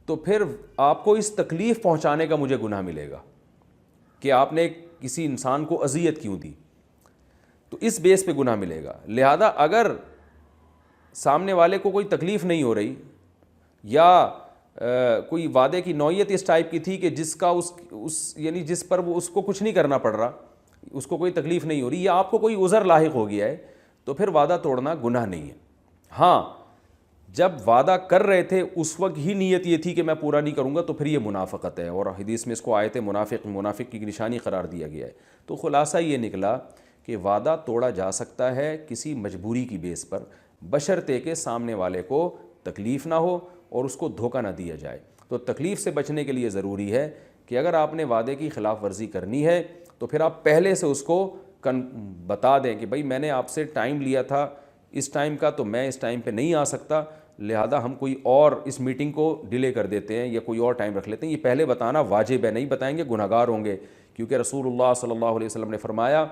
تو پھر آپ کو اس تکلیف پہنچانے کا مجھے گناہ ملے گا کہ آپ نے کسی انسان کو اذیت کیوں دی، تو اس بیس پہ گناہ ملے گا۔ لہذا اگر سامنے والے کو کوئی تکلیف نہیں ہو رہی، یا کوئی وعدے کی نوعیت اس ٹائپ کی تھی کہ جس کا یعنی جس پر وہ اس کو کچھ نہیں کرنا پڑ رہا، اس کو کوئی تکلیف نہیں ہو رہی، یا آپ کو کوئی عذر لاحق ہو گیا ہے، تو پھر وعدہ توڑنا گناہ نہیں ہے۔ ہاں، جب وعدہ کر رہے تھے اس وقت ہی نیت یہ تھی کہ میں پورا نہیں کروں گا، تو پھر یہ منافقت ہے، اور حدیث میں اس کو آیت منافق کی نشانی قرار دیا گیا ہے۔ تو خلاصہ یہ نکلا کہ وعدہ توڑا جا سکتا ہے کسی مجبوری کی بیس پر، بشرطے کہ سامنے والے کو تکلیف نہ ہو اور اس کو دھوکہ نہ دیا جائے۔ تو تکلیف سے بچنے کے لیے ضروری ہے کہ اگر آپ نے وعدے کی خلاف ورزی کرنی ہے تو پھر آپ پہلے سے اس کو بتا دیں کہ بھائی میں نے آپ سے ٹائم لیا تھا اس ٹائم کا، تو میں اس ٹائم پہ نہیں آ سکتا، لہذا ہم کوئی اور اس میٹنگ کو ڈیلے کر دیتے ہیں یا کوئی اور ٹائم رکھ لیتے ہیں۔ یہ پہلے بتانا واجب ہے، نہیں بتائیں گے گنہگار ہوں گے، کیونکہ رسول اللہ صلی اللہ علیہ وسلم نے فرمایا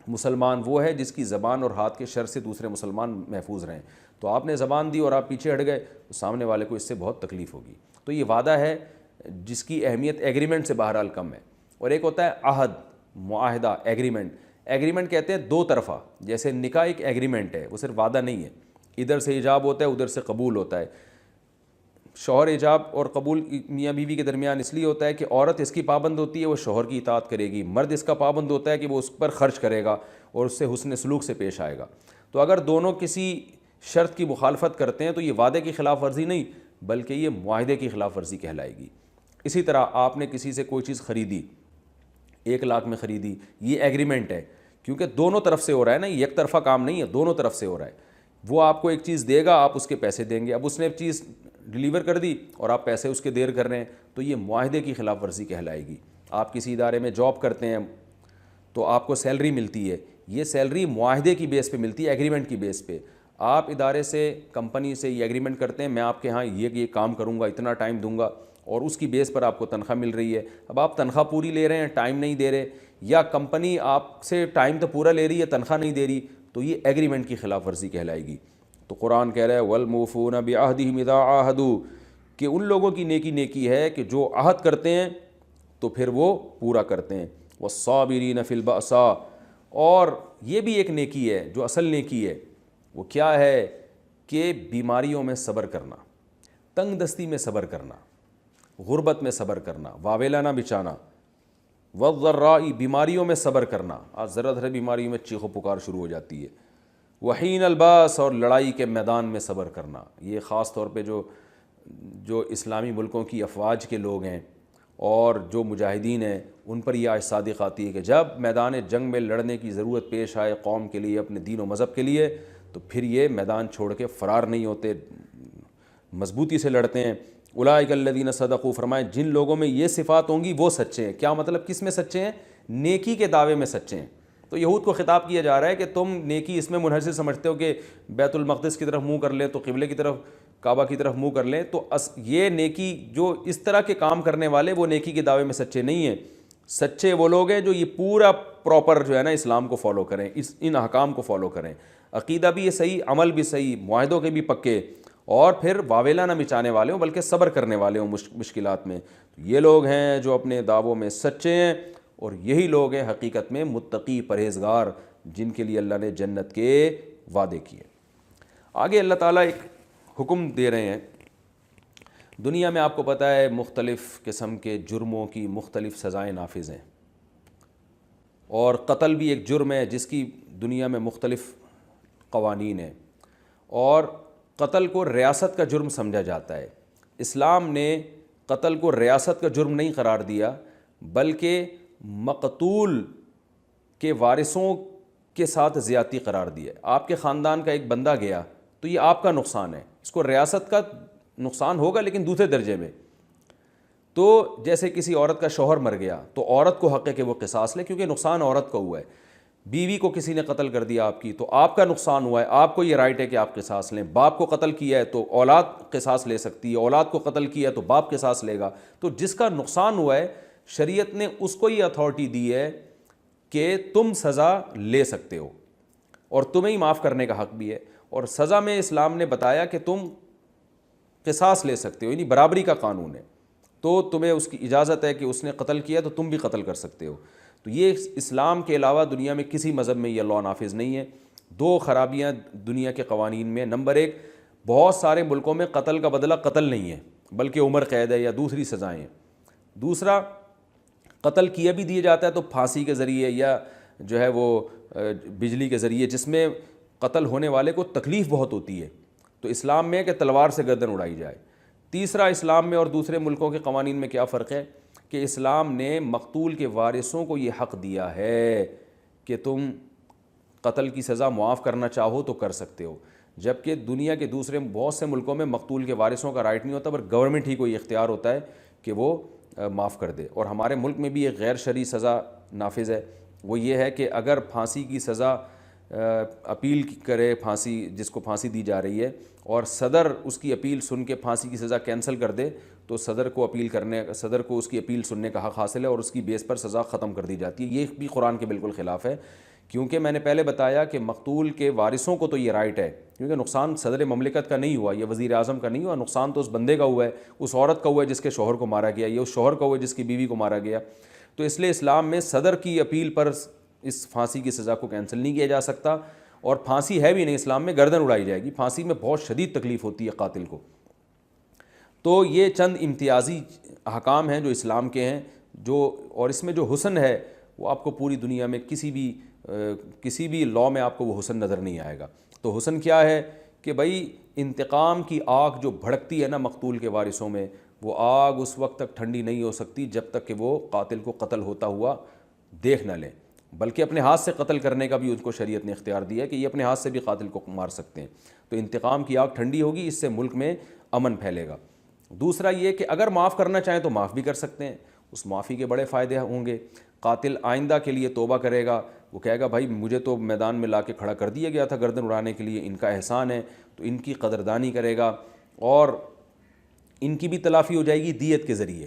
مسلمان وہ ہے جس کی زبان اور ہاتھ کے شر سے دوسرے مسلمان محفوظ رہیں۔ تو آپ نے زبان دی اور آپ پیچھے ہٹ گئے تو سامنے والے کو اس سے بہت تکلیف ہوگی۔ تو یہ وعدہ ہے جس کی اہمیت ایگریمنٹ سے بہرحال کم ہے۔ اور ایک ہوتا ہے عہد، معاہدہ، ایگریمنٹ۔ ایگریمنٹ کہتے ہیں دو طرفہ، جیسے نکاح ایک ایگریمنٹ ہے، وہ صرف وعدہ نہیں ہے، ادھر سے ایجاب ہوتا ہے ادھر سے قبول ہوتا ہے۔ شوہر ایجاب اور قبول میاں بیوی کے درمیان اس لیے ہوتا ہے کہ عورت اس کی پابند ہوتی ہے، وہ شوہر کی اطاعت کرے گی، مرد اس کا پابند ہوتا ہے کہ وہ اس پر خرچ کرے گا اور اس سے حسن سلوک سے پیش آئے گا۔ تو اگر دونوں کسی شرط کی مخالفت کرتے ہیں تو یہ وعدے کی خلاف ورزی نہیں بلکہ یہ معاہدے کی خلاف ورزی کہلائے گی۔ اسی طرح آپ نے کسی سے کوئی چیز خریدی، 1,00,000 میں خریدی، یہ ایگریمنٹ ہے، کیونکہ دونوں طرف سے ہو رہا ہے نا، یہ ایک طرفہ کام نہیں ہے، دونوں طرف سے ہو رہا ہے۔ وہ آپ کو ایک چیز دے گا، آپ اس کے پیسے دیں گے، اب اس نے چیز ڈیلیور کر دی اور آپ پیسے اس کے دیر کر رہے ہیں، تو یہ معاہدے کی خلاف ورزی کہلائے گی۔ آپ کسی ادارے میں جاب کرتے ہیں تو آپ کو سیلری ملتی ہے، یہ سیلری معاہدے کی بیس پہ ملتی ہے، ایگریمنٹ کی بیس پہ۔ آپ ادارے سے، کمپنی سے یہ ایگریمنٹ کرتے ہیں میں آپ کے ہاں یہ کام کروں گا، اتنا ٹائم دوں گا، اور اس کی بیس پر آپ کو تنخواہ مل رہی ہے۔ اب آپ تنخواہ پوری لے رہے ہیں، ٹائم نہیں دے رہے، یا کمپنی آپ سے ٹائم تو پورا لے رہی ہے، تنخواہ نہیں دے رہی، تو یہ ایگریمنٹ کی خلاف ورزی کہلائے گی۔ تو قرآن کہہ رہا ہے وَالْمُوفُونَ بِعَهْدِهِمْ اِذَا عَاهَدُوا، کہ ان لوگوں کی نیکی ہے کہ جو عہد کرتے ہیں تو پھر وہ پورا کرتے ہیں۔ وَالصَّابِرِينَ فِي الْبَأْسَاءِ، اور یہ بھی ایک نیکی ہے جو اصل نیکی ہے، وہ کیا ہے کہ بیماریوں میں صبر کرنا، تنگ دستی میں صبر کرنا، غربت میں صبر کرنا، واویلا نہ بچانا، وَالضَّرَّاءِ، بیماریوں میں صبر کرنا۔ آج ذرا ذرا بیماریوں میں چیخ و پکار شروع ہو جاتی ہے۔ وحین الباس، اور لڑائی کے میدان میں صبر کرنا۔ یہ خاص طور پہ جو اسلامی ملکوں کی افواج کے لوگ ہیں اور جو مجاہدین ہیں ان پر یہ آج صادق آتی ہے کہ جب میدان جنگ میں لڑنے کی ضرورت پیش آئے قوم کے لیے، اپنے دین و مذہب کے لیے، تو پھر یہ میدان چھوڑ کے فرار نہیں ہوتے، مضبوطی سے لڑتے ہیں۔ اولئک الذین صدقوا، فرمائے جن لوگوں میں یہ صفات ہوں گی وہ سچے ہیں۔ کیا مطلب؟ کس میں سچے ہیں؟ نیکی کے دعوے میں سچے ہیں۔ تو یہود کو خطاب کیا جا رہا ہے کہ تم نیکی اس میں منحصر سمجھتے ہو کہ بیت المقدس کی طرف منہ کر لیں تو قبلے کی طرف کعبہ کی طرف منہ کر لیں، تو یہ نیکی جو اس طرح کے کام کرنے والے وہ نیکی کے دعوے میں سچے نہیں ہیں. سچے وہ لوگ ہیں جو یہ پورا پراپر جو ہے نا اسلام کو فالو کریں، ان احکام کو فالو کریں، عقیدہ بھی یہ صحیح، عمل بھی صحیح، معاہدوں کے بھی پکے، اور پھر واویلا نہ مچانے والے ہوں بلکہ صبر کرنے والے ہوں مشکلات میں. یہ لوگ ہیں جو اپنے دعووں میں سچے ہیں، اور یہی لوگ ہیں حقیقت میں متقی پرہیزگار، جن کے لیے اللہ نے جنت کے وعدے کیے. آگے اللہ تعالیٰ ایک حکم دے رہے ہیں. دنیا میں آپ کو پتہ ہے مختلف قسم کے جرموں کی مختلف سزائیں نافذ ہیں، اور قتل بھی ایک جرم ہے جس کی دنیا میں مختلف قوانین ہیں، اور قتل کو ریاست کا جرم سمجھا جاتا ہے. اسلام نے قتل کو ریاست کا جرم نہیں قرار دیا، بلکہ مقتول کے وارثوں کے ساتھ زیادتی قرار دی ہے. آپ کے خاندان کا ایک بندہ گیا تو یہ آپ کا نقصان ہے، اس کو ریاست کا نقصان ہوگا لیکن دوسرے درجے میں. تو جیسے کسی عورت کا شوہر مر گیا تو عورت کو حق ہے کہ وہ قصاص لے کیونکہ نقصان عورت کا ہوا ہے. بیوی کو کسی نے قتل کر دیا آپ کی تو آپ کا نقصان ہوا ہے، آپ کو یہ رائٹ ہے کہ آپ قصاص لیں. باپ کو قتل کیا ہے تو اولاد قصاص لے سکتی ہے، اولاد کو قتل کیا ہے تو باپ قصاص لے گا. تو جس کا نقصان ہوا ہے شریعت نے اس کو یہ اتھارٹی دی ہے کہ تم سزا لے سکتے ہو، اور تمہیں ہی معاف کرنے کا حق بھی ہے. اور سزا میں اسلام نے بتایا کہ تم قصاص لے سکتے ہو، یعنی برابری کا قانون ہے. تو تمہیں اس کی اجازت ہے کہ اس نے قتل کیا تو تم بھی قتل کر سکتے ہو. تو یہ اسلام کے علاوہ دنیا میں کسی مذہب میں یہ لاء نافذ نہیں ہے. دو خرابیاں دنیا کے قوانین میں. نمبر ایک، بہت سارے ملکوں میں قتل کا بدلہ قتل نہیں ہے بلکہ عمر قید ہے یا دوسری سزائیں ہیں. دوسرا، قتل کیا بھی دیا جاتا ہے تو پھانسی کے ذریعے یا جو ہے وہ بجلی کے ذریعے، جس میں قتل ہونے والے کو تکلیف بہت ہوتی ہے. تو اسلام میں ہے کہ تلوار سے گردن اڑائی جائے. تیسرا، اسلام میں اور دوسرے ملکوں کے قوانین میں کیا فرق ہے کہ اسلام نے مقتول کے وارثوں کو یہ حق دیا ہے کہ تم قتل کی سزا معاف کرنا چاہو تو کر سکتے ہو، جبکہ دنیا کے دوسرے بہت سے ملکوں میں مقتول کے وارثوں کا رائٹ نہیں ہوتا، پر گورنمنٹ ہی کو یہ اختیار ہوتا ہے کہ وہ معاف کر دے. اور ہمارے ملک میں بھی ایک غیر شرعی سزا نافذ ہے، وہ یہ ہے کہ اگر پھانسی کی سزا اپیل کرے، پھانسی جس کو پھانسی دی جا رہی ہے، اور صدر اس کی اپیل سن کے پھانسی کی سزا کینسل کر دے تو صدر کو اس کی اپیل سننے کا حق حاصل ہے اور اس کی بیس پر سزا ختم کر دی جاتی ہے. یہ بھی قرآن کے بالکل خلاف ہے، کیونکہ میں نے پہلے بتایا کہ مقتول کے وارثوں کو تو یہ رائٹ ہے، کیونکہ نقصان صدر مملکت کا نہیں ہوا، یہ وزیر اعظم کا نہیں ہوا، نقصان تو اس بندے کا ہوا ہے، اس عورت کا ہوا ہے جس کے شوہر کو مارا گیا، یا اس شوہر کا ہوا ہے جس کی بیوی کو مارا گیا. تو اس لیے اسلام میں صدر کی اپیل پر اس پھانسی کی سزا کو کینسل نہیں کیا جا سکتا، اور پھانسی ہے بھی نہیں اسلام میں، گردن اڑائی جائے گی. پھانسی میں بہت شدید تکلیف ہوتی ہے قاتل کو. تو یہ چند امتیازی احکام ہیں جو اسلام کے ہیں، اور اس میں جو حسن ہے وہ آپ کو پوری دنیا میں کسی بھی لاء میں آپ کو وہ حسن نظر نہیں آئے گا. تو حسن کیا ہے کہ بھائی انتقام کی آگ جو بھڑکتی ہے نا مقتول کے وارثوں میں، وہ آگ اس وقت تک ٹھنڈی نہیں ہو سکتی جب تک کہ وہ قاتل کو قتل ہوتا ہوا دیکھ نہ لیں، بلکہ اپنے ہاتھ سے قتل کرنے کا بھی ان کو شریعت نے اختیار دیا ہے کہ یہ اپنے ہاتھ سے بھی قاتل کو مار سکتے ہیں. تو انتقام کی آگ ٹھنڈی ہوگی، اس سے ملک میں امن پھیلے گا. دوسرا یہ کہ اگر معاف کرنا چاہیں تو معاف بھی کر سکتے ہیں، اس معافی کے بڑے فائدے ہوں گے. قاتل آئندہ کے لیے توبہ کرے گا، وہ کہے گا بھائی مجھے تو میدان میں لا کے کھڑا کر دیا گیا تھا گردن اڑانے کے لیے، ان کا احسان ہے، تو ان کی قدردانی کرے گا، اور ان کی بھی تلافی ہو جائے گی دیت کے ذریعے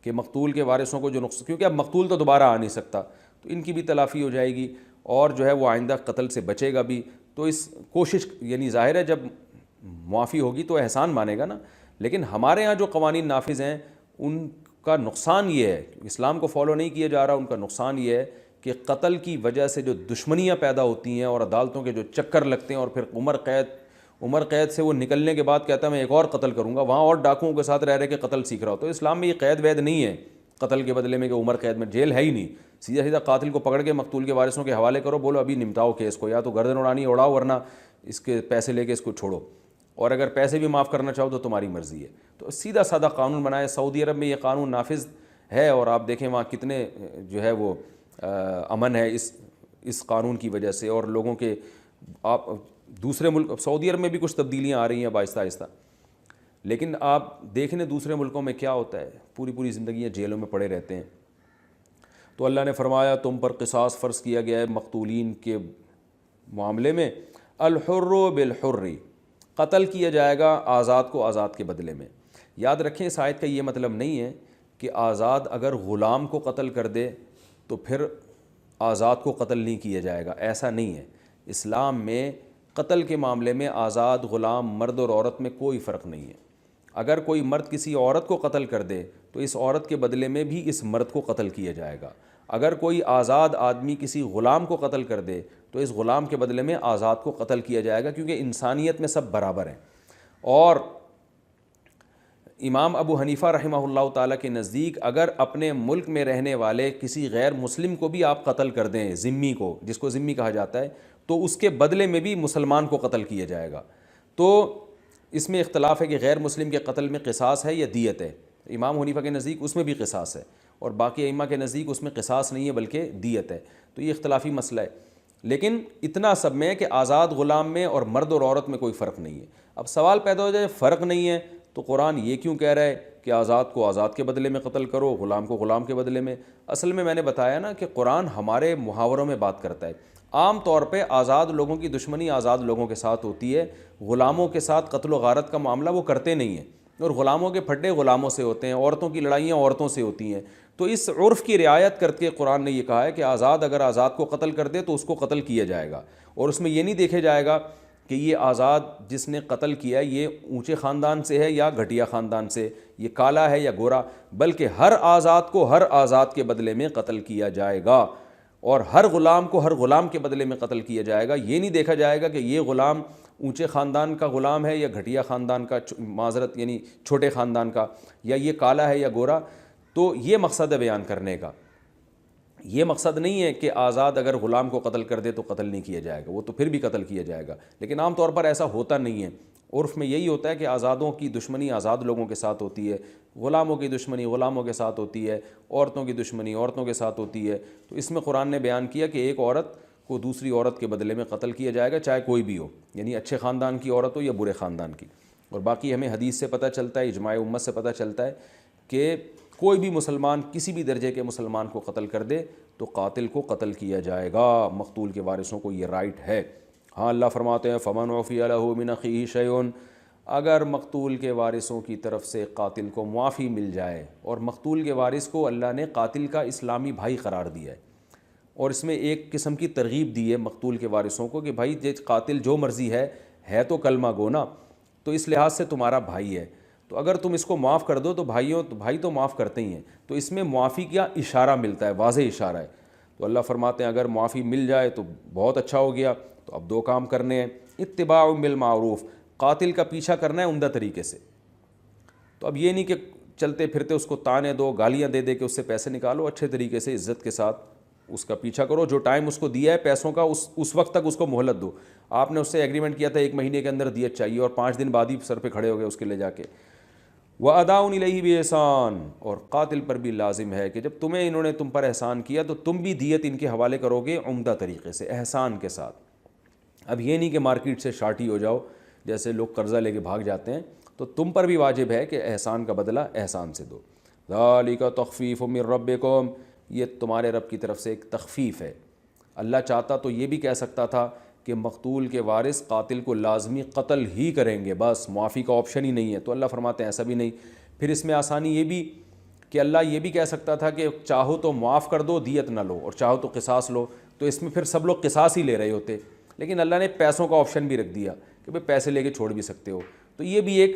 کہ مقتول کے وارثوں کو جو نقصان، کیونکہ اب مقتول تو دوبارہ آ نہیں سکتا، تو ان کی بھی تلافی ہو جائے گی، اور جو ہے وہ آئندہ قتل سے بچے گا بھی. تو اس کوشش، یعنی ظاہر ہے جب معافی ہوگی تو احسان مانے گا نا. لیکن ہمارے ہاں جو قوانین نافذ ہیں ان کا نقصان یہ ہے، اسلام کو فالو نہیں کیا جا رہا، ان کا نقصان یہ ہے کہ قتل کی وجہ سے جو دشمنیاں پیدا ہوتی ہیں اور عدالتوں کے جو چکر لگتے ہیں، اور پھر عمر قید سے وہ نکلنے کے بعد کہتا ہے میں ایک اور قتل کروں گا، وہاں اور ڈاکوؤں کے ساتھ رہ کے قتل سیکھ رہا ہو. تو اسلام میں یہ قید وید نہیں ہے قتل کے بدلے میں کہ عمر قید میں، جیل ہے ہی نہیں. سیدھا قاتل کو پکڑ کے مقتول کے وارثوں کے حوالے کرو، بولو ابھی نمٹاؤ کیس کو، یا تو گردن اڑانی اڑاؤ ورنہ اس کے پیسے لے کے اس کو چھوڑو، اور اگر پیسے بھی معاف کرنا چاہو تو تمہاری مرضی ہے. تو سیدھا سادہ قانون بنایا. سعودی عرب میں یہ قانون نافذ ہے، اور آپ دیکھیں وہاں کتنے جو ہے وہ امن ہے اس قانون کی وجہ سے. اور لوگوں کے آپ دوسرے ملک، سعودی عرب میں بھی کچھ تبدیلیاں آ رہی ہیں اب آہستہ آہستہ، لیکن آپ دیکھیں دوسرے ملکوں میں کیا ہوتا ہے، پوری زندگیاں جیلوں میں پڑے رہتے ہیں. تو اللہ نے فرمایا تم پر قصاص فرض کیا گیا ہے مقتولین کے معاملے میں، الحر بالحر، قتل کیا جائے گا آزاد کو آزاد کے بدلے میں۔ یاد رکھیں اس آیت کا یہ مطلب نہیں ہے کہ آزاد اگر غلام کو قتل کر دے تو پھر آزاد کو قتل نہیں کیا جائے گا، ایسا نہیں ہے۔ اسلام میں قتل کے معاملے میں آزاد غلام مرد اور عورت میں کوئی فرق نہیں ہے۔ اگر کوئی مرد کسی عورت کو قتل کر دے تو اس عورت کے بدلے میں بھی اس مرد کو قتل کیا جائے گا۔ اگر کوئی آزاد آدمی کسی غلام کو قتل کر دے تو اس غلام کے بدلے میں آزاد کو قتل کیا جائے گا، کیونکہ انسانیت میں سب برابر ہیں۔ اور امام ابو حنیفہ رحمہ اللہ تعالیٰ کے نزدیک اگر اپنے ملک میں رہنے والے کسی غیر مسلم کو بھی آپ قتل کر دیں، ذمی کو، جس کو ذمی کہا جاتا ہے، تو اس کے بدلے میں بھی مسلمان کو قتل کیا جائے گا۔ تو اس میں اختلاف ہے کہ غیر مسلم کے قتل میں قصاص ہے یا دیت ہے۔ امام حنیفہ کے نزدیک اس میں بھی قصاص ہے، اور باقی ائمہ کے نزدیک اس میں قصاص نہیں ہے بلکہ دیت ہے۔ تو یہ اختلافی مسئلہ ہے، لیکن اتنا سب میں کہ آزاد غلام میں اور مرد اور عورت میں کوئی فرق نہیں ہے۔ اب سوال پیدا ہو جائے فرق نہیں ہے تو قرآن یہ کیوں کہہ رہا ہے کہ آزاد کو آزاد کے بدلے میں قتل کرو، غلام کو غلام کے بدلے میں؟ اصل میں نے بتایا نا کہ قرآن ہمارے محاوروں میں بات کرتا ہے۔ عام طور پہ آزاد لوگوں کی دشمنی آزاد لوگوں کے ساتھ ہوتی ہے، غلاموں کے ساتھ قتل و غارت کا معاملہ وہ کرتے نہیں ہیں، اور غلاموں کے پھڈے غلاموں سے ہوتے ہیں، عورتوں کی لڑائیاں عورتوں سے ہوتی ہیں۔ تو اس عرف کی رعایت کر کے قرآن نے یہ کہا ہے کہ آزاد اگر آزاد کو قتل کر دے تو اس کو قتل کیا جائے گا، اور اس میں یہ نہیں دیکھے جائے گا کہ یہ آزاد جس نے قتل کیا ہے یہ اونچے خاندان سے ہے یا گھٹیا خاندان سے، یہ کالا ہے یا گورا، بلکہ ہر آزاد کو ہر آزاد کے بدلے میں قتل کیا جائے گا، اور ہر غلام کو ہر غلام کے بدلے میں قتل کیا جائے گا۔ یہ نہیں دیکھا جائے گا کہ یہ غلام اونچے خاندان کا غلام ہے یا گھٹیا خاندان کا، معذرت یعنی چھوٹے خاندان کا، یا یہ کالا ہے یا گورا۔ تو یہ مقصد ہے بیان کرنے کا، یہ مقصد نہیں ہے کہ آزاد اگر غلام کو قتل کر دے تو قتل نہیں کیا جائے گا، وہ تو پھر بھی قتل کیا جائے گا، لیکن عام طور پر ایسا ہوتا نہیں ہے۔ عرف میں یہی ہوتا ہے کہ آزادوں کی دشمنی آزاد لوگوں کے ساتھ ہوتی ہے، غلاموں کی دشمنی غلاموں کے ساتھ ہوتی ہے، عورتوں کی دشمنی عورتوں کے ساتھ ہوتی ہے۔ تو اس میں قرآن نے بیان کیا کہ ایک عورت کو دوسری عورت کے بدلے میں قتل کیا جائے گا، چاہے کوئی بھی ہو، یعنی اچھے خاندان کی عورت ہو یا برے خاندان کی۔ اور باقی ہمیں حدیث سے پتہ چلتا ہے، اجماع امت سے پتہ چلتا ہے کہ کوئی بھی مسلمان کسی بھی درجے کے مسلمان کو قتل کر دے تو قاتل کو قتل کیا جائے گا، مقتول کے وارثوں کو یہ رائٹ ہے۔ ہاں اللہ فرماتے ہیں فمن عفی لہ من اخیہ شیء، اگر مقتول کے وارثوں کی طرف سے قاتل کو معافی مل جائے، اور مقتول کے وارث کو اللہ نے قاتل کا اسلامی بھائی قرار دیا ہے، اور اس میں ایک قسم کی ترغیب دی ہے مقتول کے وارثوں کو کہ بھائی قاتل جو مرضی ہے تو کلمہ گونا، تو اس لحاظ سے تمہارا بھائی ہے، تو اگر تم اس کو معاف کر دو تو بھائی تو معاف کرتے ہی ہیں۔ تو اس میں معافی کا اشارہ ملتا ہے، واضح اشارہ ہے۔ تو اللہ فرماتے ہیں اگر معافی مل جائے تو بہت اچھا ہو گیا۔ تو اب دو کام کرنے ہیں، اتباع بالمعروف، قاتل کا پیچھا کرنا ہے عمدہ طریقے سے۔ تو اب یہ نہیں کہ چلتے پھرتے اس کو تانے دو، گالیاں دے دے کے اس سے پیسے نکالو، اچھے طریقے سے عزت کے ساتھ اس کا پیچھا کرو۔ جو ٹائم اس کو دیا ہے پیسوں کا اس وقت تک اس کو مہلت دو۔ آپ نے اس سے ایگریمنٹ کیا تھا 1 مہینے کے اندر دیت چاہیے، اور 5 دن بعد ہی سر پہ کھڑے ہو گئے اس کے لے جا کے۔ وَأَدَاءٌ إِلَيْهِ بِإِحْسَانٍ، اور قاتل پر بھی لازم ہے کہ جب انہوں نے تم پر احسان کیا تو تم بھی دیت ان کے حوالے کرو گے عمدہ طریقے سے، احسان کے ساتھ۔ اب یہ نہیں کہ مارکیٹ سے شارٹی ہو جاؤ، جیسے لوگ قرضہ لے کے بھاگ جاتے ہیں، تو تم پر بھی واجب ہے کہ احسان کا بدلہ احسان سے دو۔ ذَلِكَ تَخْفِيفٌ مِّن رَبِّكُمْ، یہ تمہارے رب کی طرف سے ایک تخفیف ہے۔ اللہ چاہتا تو یہ بھی کہہ سکتا تھا کہ مقتول کے وارث قاتل کو لازمی قتل ہی کریں گے، بس معافی کا آپشن ہی نہیں ہے۔ تو اللہ فرماتے ہیں ایسا بھی نہیں۔ پھر اس میں آسانی یہ بھی کہ اللہ یہ بھی کہہ سکتا تھا کہ چاہو تو معاف کر دو دیت نہ لو، اور چاہو تو قصاص لو، تو اس میں پھر سب لوگ قصاص ہی لے رہے ہوتے، لیکن اللہ نے پیسوں کا آپشن بھی رکھ دیا کہ بھئی پیسے لے کے چھوڑ بھی سکتے ہو۔ تو یہ بھی ایک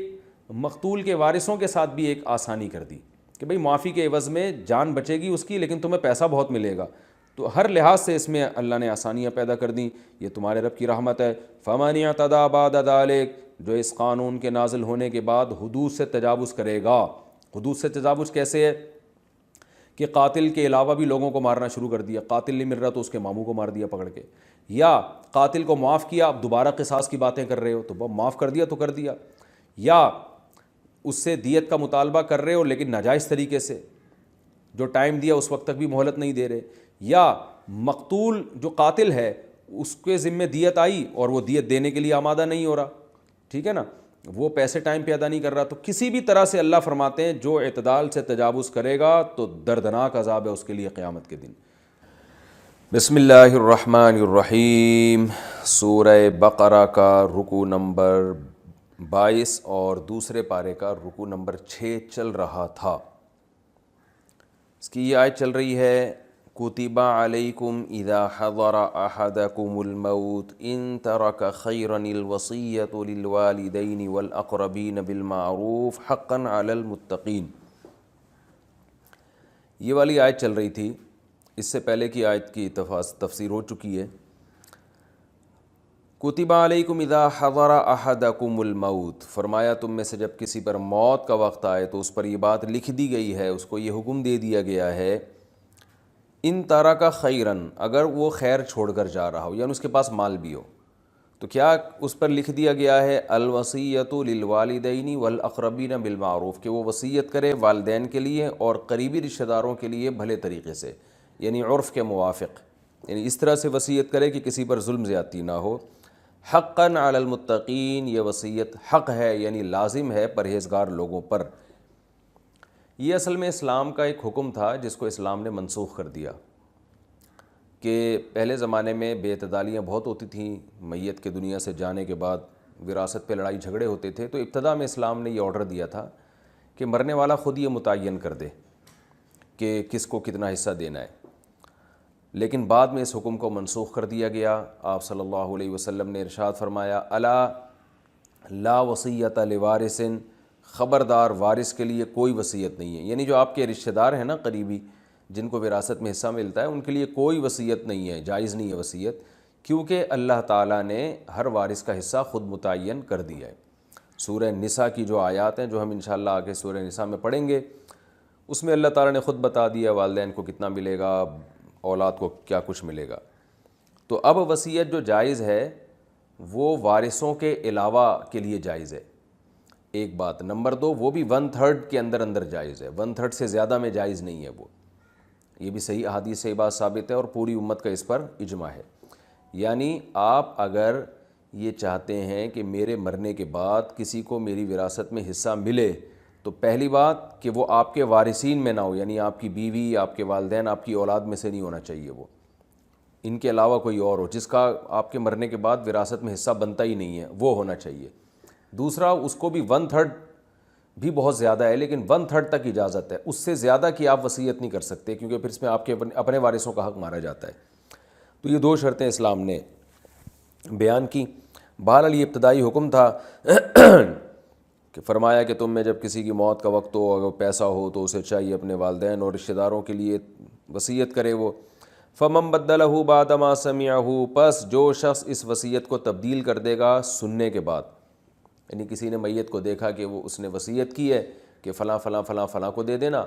مقتول کے وارثوں کے ساتھ بھی ایک آسانی کر دی کہ بھئی معافی کے عوض میں جان بچے گی اس کی، لیکن تمہیں پیسہ بہت ملے گا۔ تو ہر لحاظ سے اس میں اللہ نے آسانیاں پیدا کر دیں، یہ تمہارے رب کی رحمت ہے۔ فَمَنِ اعْتَدَىٰ بَعْدَ ذَٰلِكَ، جو اس قانون کے نازل ہونے کے بعد حدود سے تجاوز کرے گا۔ حدود سے تجاوز کیسے ہے کہ قاتل کے علاوہ بھی لوگوں کو مارنا شروع کر دیا، قاتل نہیں مل رہا تو اس کے ماموں کو مار دیا پکڑ کے، یا قاتل کو معاف کیا اب دوبارہ قصاص کی باتیں کر رہے ہو تو معاف کر دیا تو کر دیا، یا اس سے دیت کا مطالبہ کر رہے ہو لیکن ناجائز طریقے سے، جو ٹائم دیا اس وقت تک بھی مہلت نہیں دے رہے، یا مقتول جو قاتل ہے اس کے ذمہ دیت آئی اور وہ دیت دینے کے لیے آمادہ نہیں ہو رہا، ٹھیک ہے نا، وہ پیسے ٹائم پہ ادا نہیں کر رہا، تو کسی بھی طرح سے اللہ فرماتے ہیں جو اعتدال سے تجاوز کرے گا تو دردناک عذاب ہے اس کے لیے قیامت کے دن۔ بسم اللہ الرحمن الرحیم، سورہ بقرہ کا رکوع نمبر 22 اور دوسرے پارے کا رکوع نمبر 6 چل رہا تھا۔ اس کی یہ آیت چل رہی ہے کتب علیکم اذا حضر احدکم الموت ان ترک خیرا الوصیۃ للوالدین والاقربین بالمعروف حقا علی المتقین۔ یہ والی آیت چل رہی تھی، اس سے پہلے کی آیت کی تفسیر ہو چکی ہے۔ کتب علیکم اذا حضر احدکم الموت، فرمایا تم میں سے جب کسی پر موت کا وقت آئے تو اس پر یہ بات لکھ دی گئی ہے، اس کو یہ حکم دے دیا گیا ہے، ان ترک خیرن، اگر وہ خیر چھوڑ کر جا رہا ہو یعنی اس کے پاس مال بھی ہو تو کیا اس پر لکھ دیا گیا ہے الوصیۃ للوالدین والاقربین بالمعروف، کہ وہ وصیت کرے والدین کے لیے اور قریبی رشتہ داروں کے لیے بھلے طریقے سے، یعنی عرف کے موافق، یعنی اس طرح سے وصیت کرے کہ کسی پر ظلم زیادتی نہ ہو۔ حقا علی المتقین، یہ وصیت حق ہے یعنی لازم ہے پرہیزگار لوگوں پر۔ یہ اصل میں اسلام کا ایک حکم تھا جس کو اسلام نے منسوخ کر دیا، کہ پہلے زمانے میں بے اعتدالیاں بہت ہوتی تھیں، میت کے دنیا سے جانے کے بعد وراثت پہ لڑائی جھگڑے ہوتے تھے، تو ابتدا میں اسلام نے یہ آرڈر دیا تھا کہ مرنے والا خود یہ متعین کر دے کہ کس کو کتنا حصہ دینا ہے، لیکن بعد میں اس حکم کو منسوخ کر دیا گیا۔ آپ صلی اللہ علیہ وسلم نے ارشاد فرمایا الا لا وصیۃ لوارث، خبردار وارث کے لیے کوئی وصیت نہیں ہے، یعنی جو آپ کے رشتہ دار ہیں نا قریبی جن کو وراثت میں حصہ ملتا ہے ان کے لیے کوئی وصیت نہیں ہے، جائز نہیں ہے وصیت، کیونکہ اللہ تعالیٰ نے ہر وارث کا حصہ خود متعین کر دیا ہے۔ سورہ نساء کی جو آیات ہیں جو ہم انشاءاللہ آگے سورہ نساء میں پڑھیں گے، اس میں اللہ تعالیٰ نے خود بتا دیا والدین کو کتنا ملے گا، اولاد کو کیا کچھ ملے گا۔ تو اب وصیت جو جائز ہے وہ وارثوں کے علاوہ کے لیے جائز ہے، ایک بات۔ نمبر 2، وہ بھی 1/3 کے اندر جائز ہے، 1/3 سے زیادہ میں جائز نہیں ہے وہ، یہ بھی صحیح احادیث سے بات ثابت ہے اور پوری امت کا اس پر اجماع ہے۔ یعنی آپ اگر یہ چاہتے ہیں کہ میرے مرنے کے بعد کسی کو میری وراثت میں حصہ ملے تو پہلی بات کہ وہ آپ کے وارثین میں نہ ہو، یعنی آپ کی بیوی، آپ کے والدین، آپ کی اولاد میں سے نہیں ہونا چاہیے، وہ ان کے علاوہ کوئی اور ہو جس کا آپ کے مرنے کے بعد وراثت میں حصہ بنتا ہی نہیں ہے، وہ ہونا چاہیے۔ دوسرا، اس کو بھی 1/3 بھی بہت زیادہ ہے لیکن 1/3 تک اجازت ہے، اس سے زیادہ کی آپ وصیت نہیں کر سکتے کیونکہ پھر اس میں آپ کے اپنے وارثوں کا حق مارا جاتا ہے۔ تو یہ 2 شرطیں اسلام نے بیان کی۔ بہرحال یہ ابتدائی حکم تھا کہ فرمایا کہ تم میں جب کسی کی موت کا وقت ہو، اگر پیسہ ہو تو اسے چاہیے اپنے والدین اور رشتہ داروں کے لیے وصیت کرے وہ۔ فَمَن بَدَّلَهُ بَعْدَ مَا سَمِعَهُ، پس جو شخص اس وصیت کو تبدیل کر دے گا سننے کے بعد، یعنی کسی نے میت کو دیکھا کہ وہ اس نے وصیت کی ہے کہ فلاں فلاں فلاں فلاں کو دے دینا،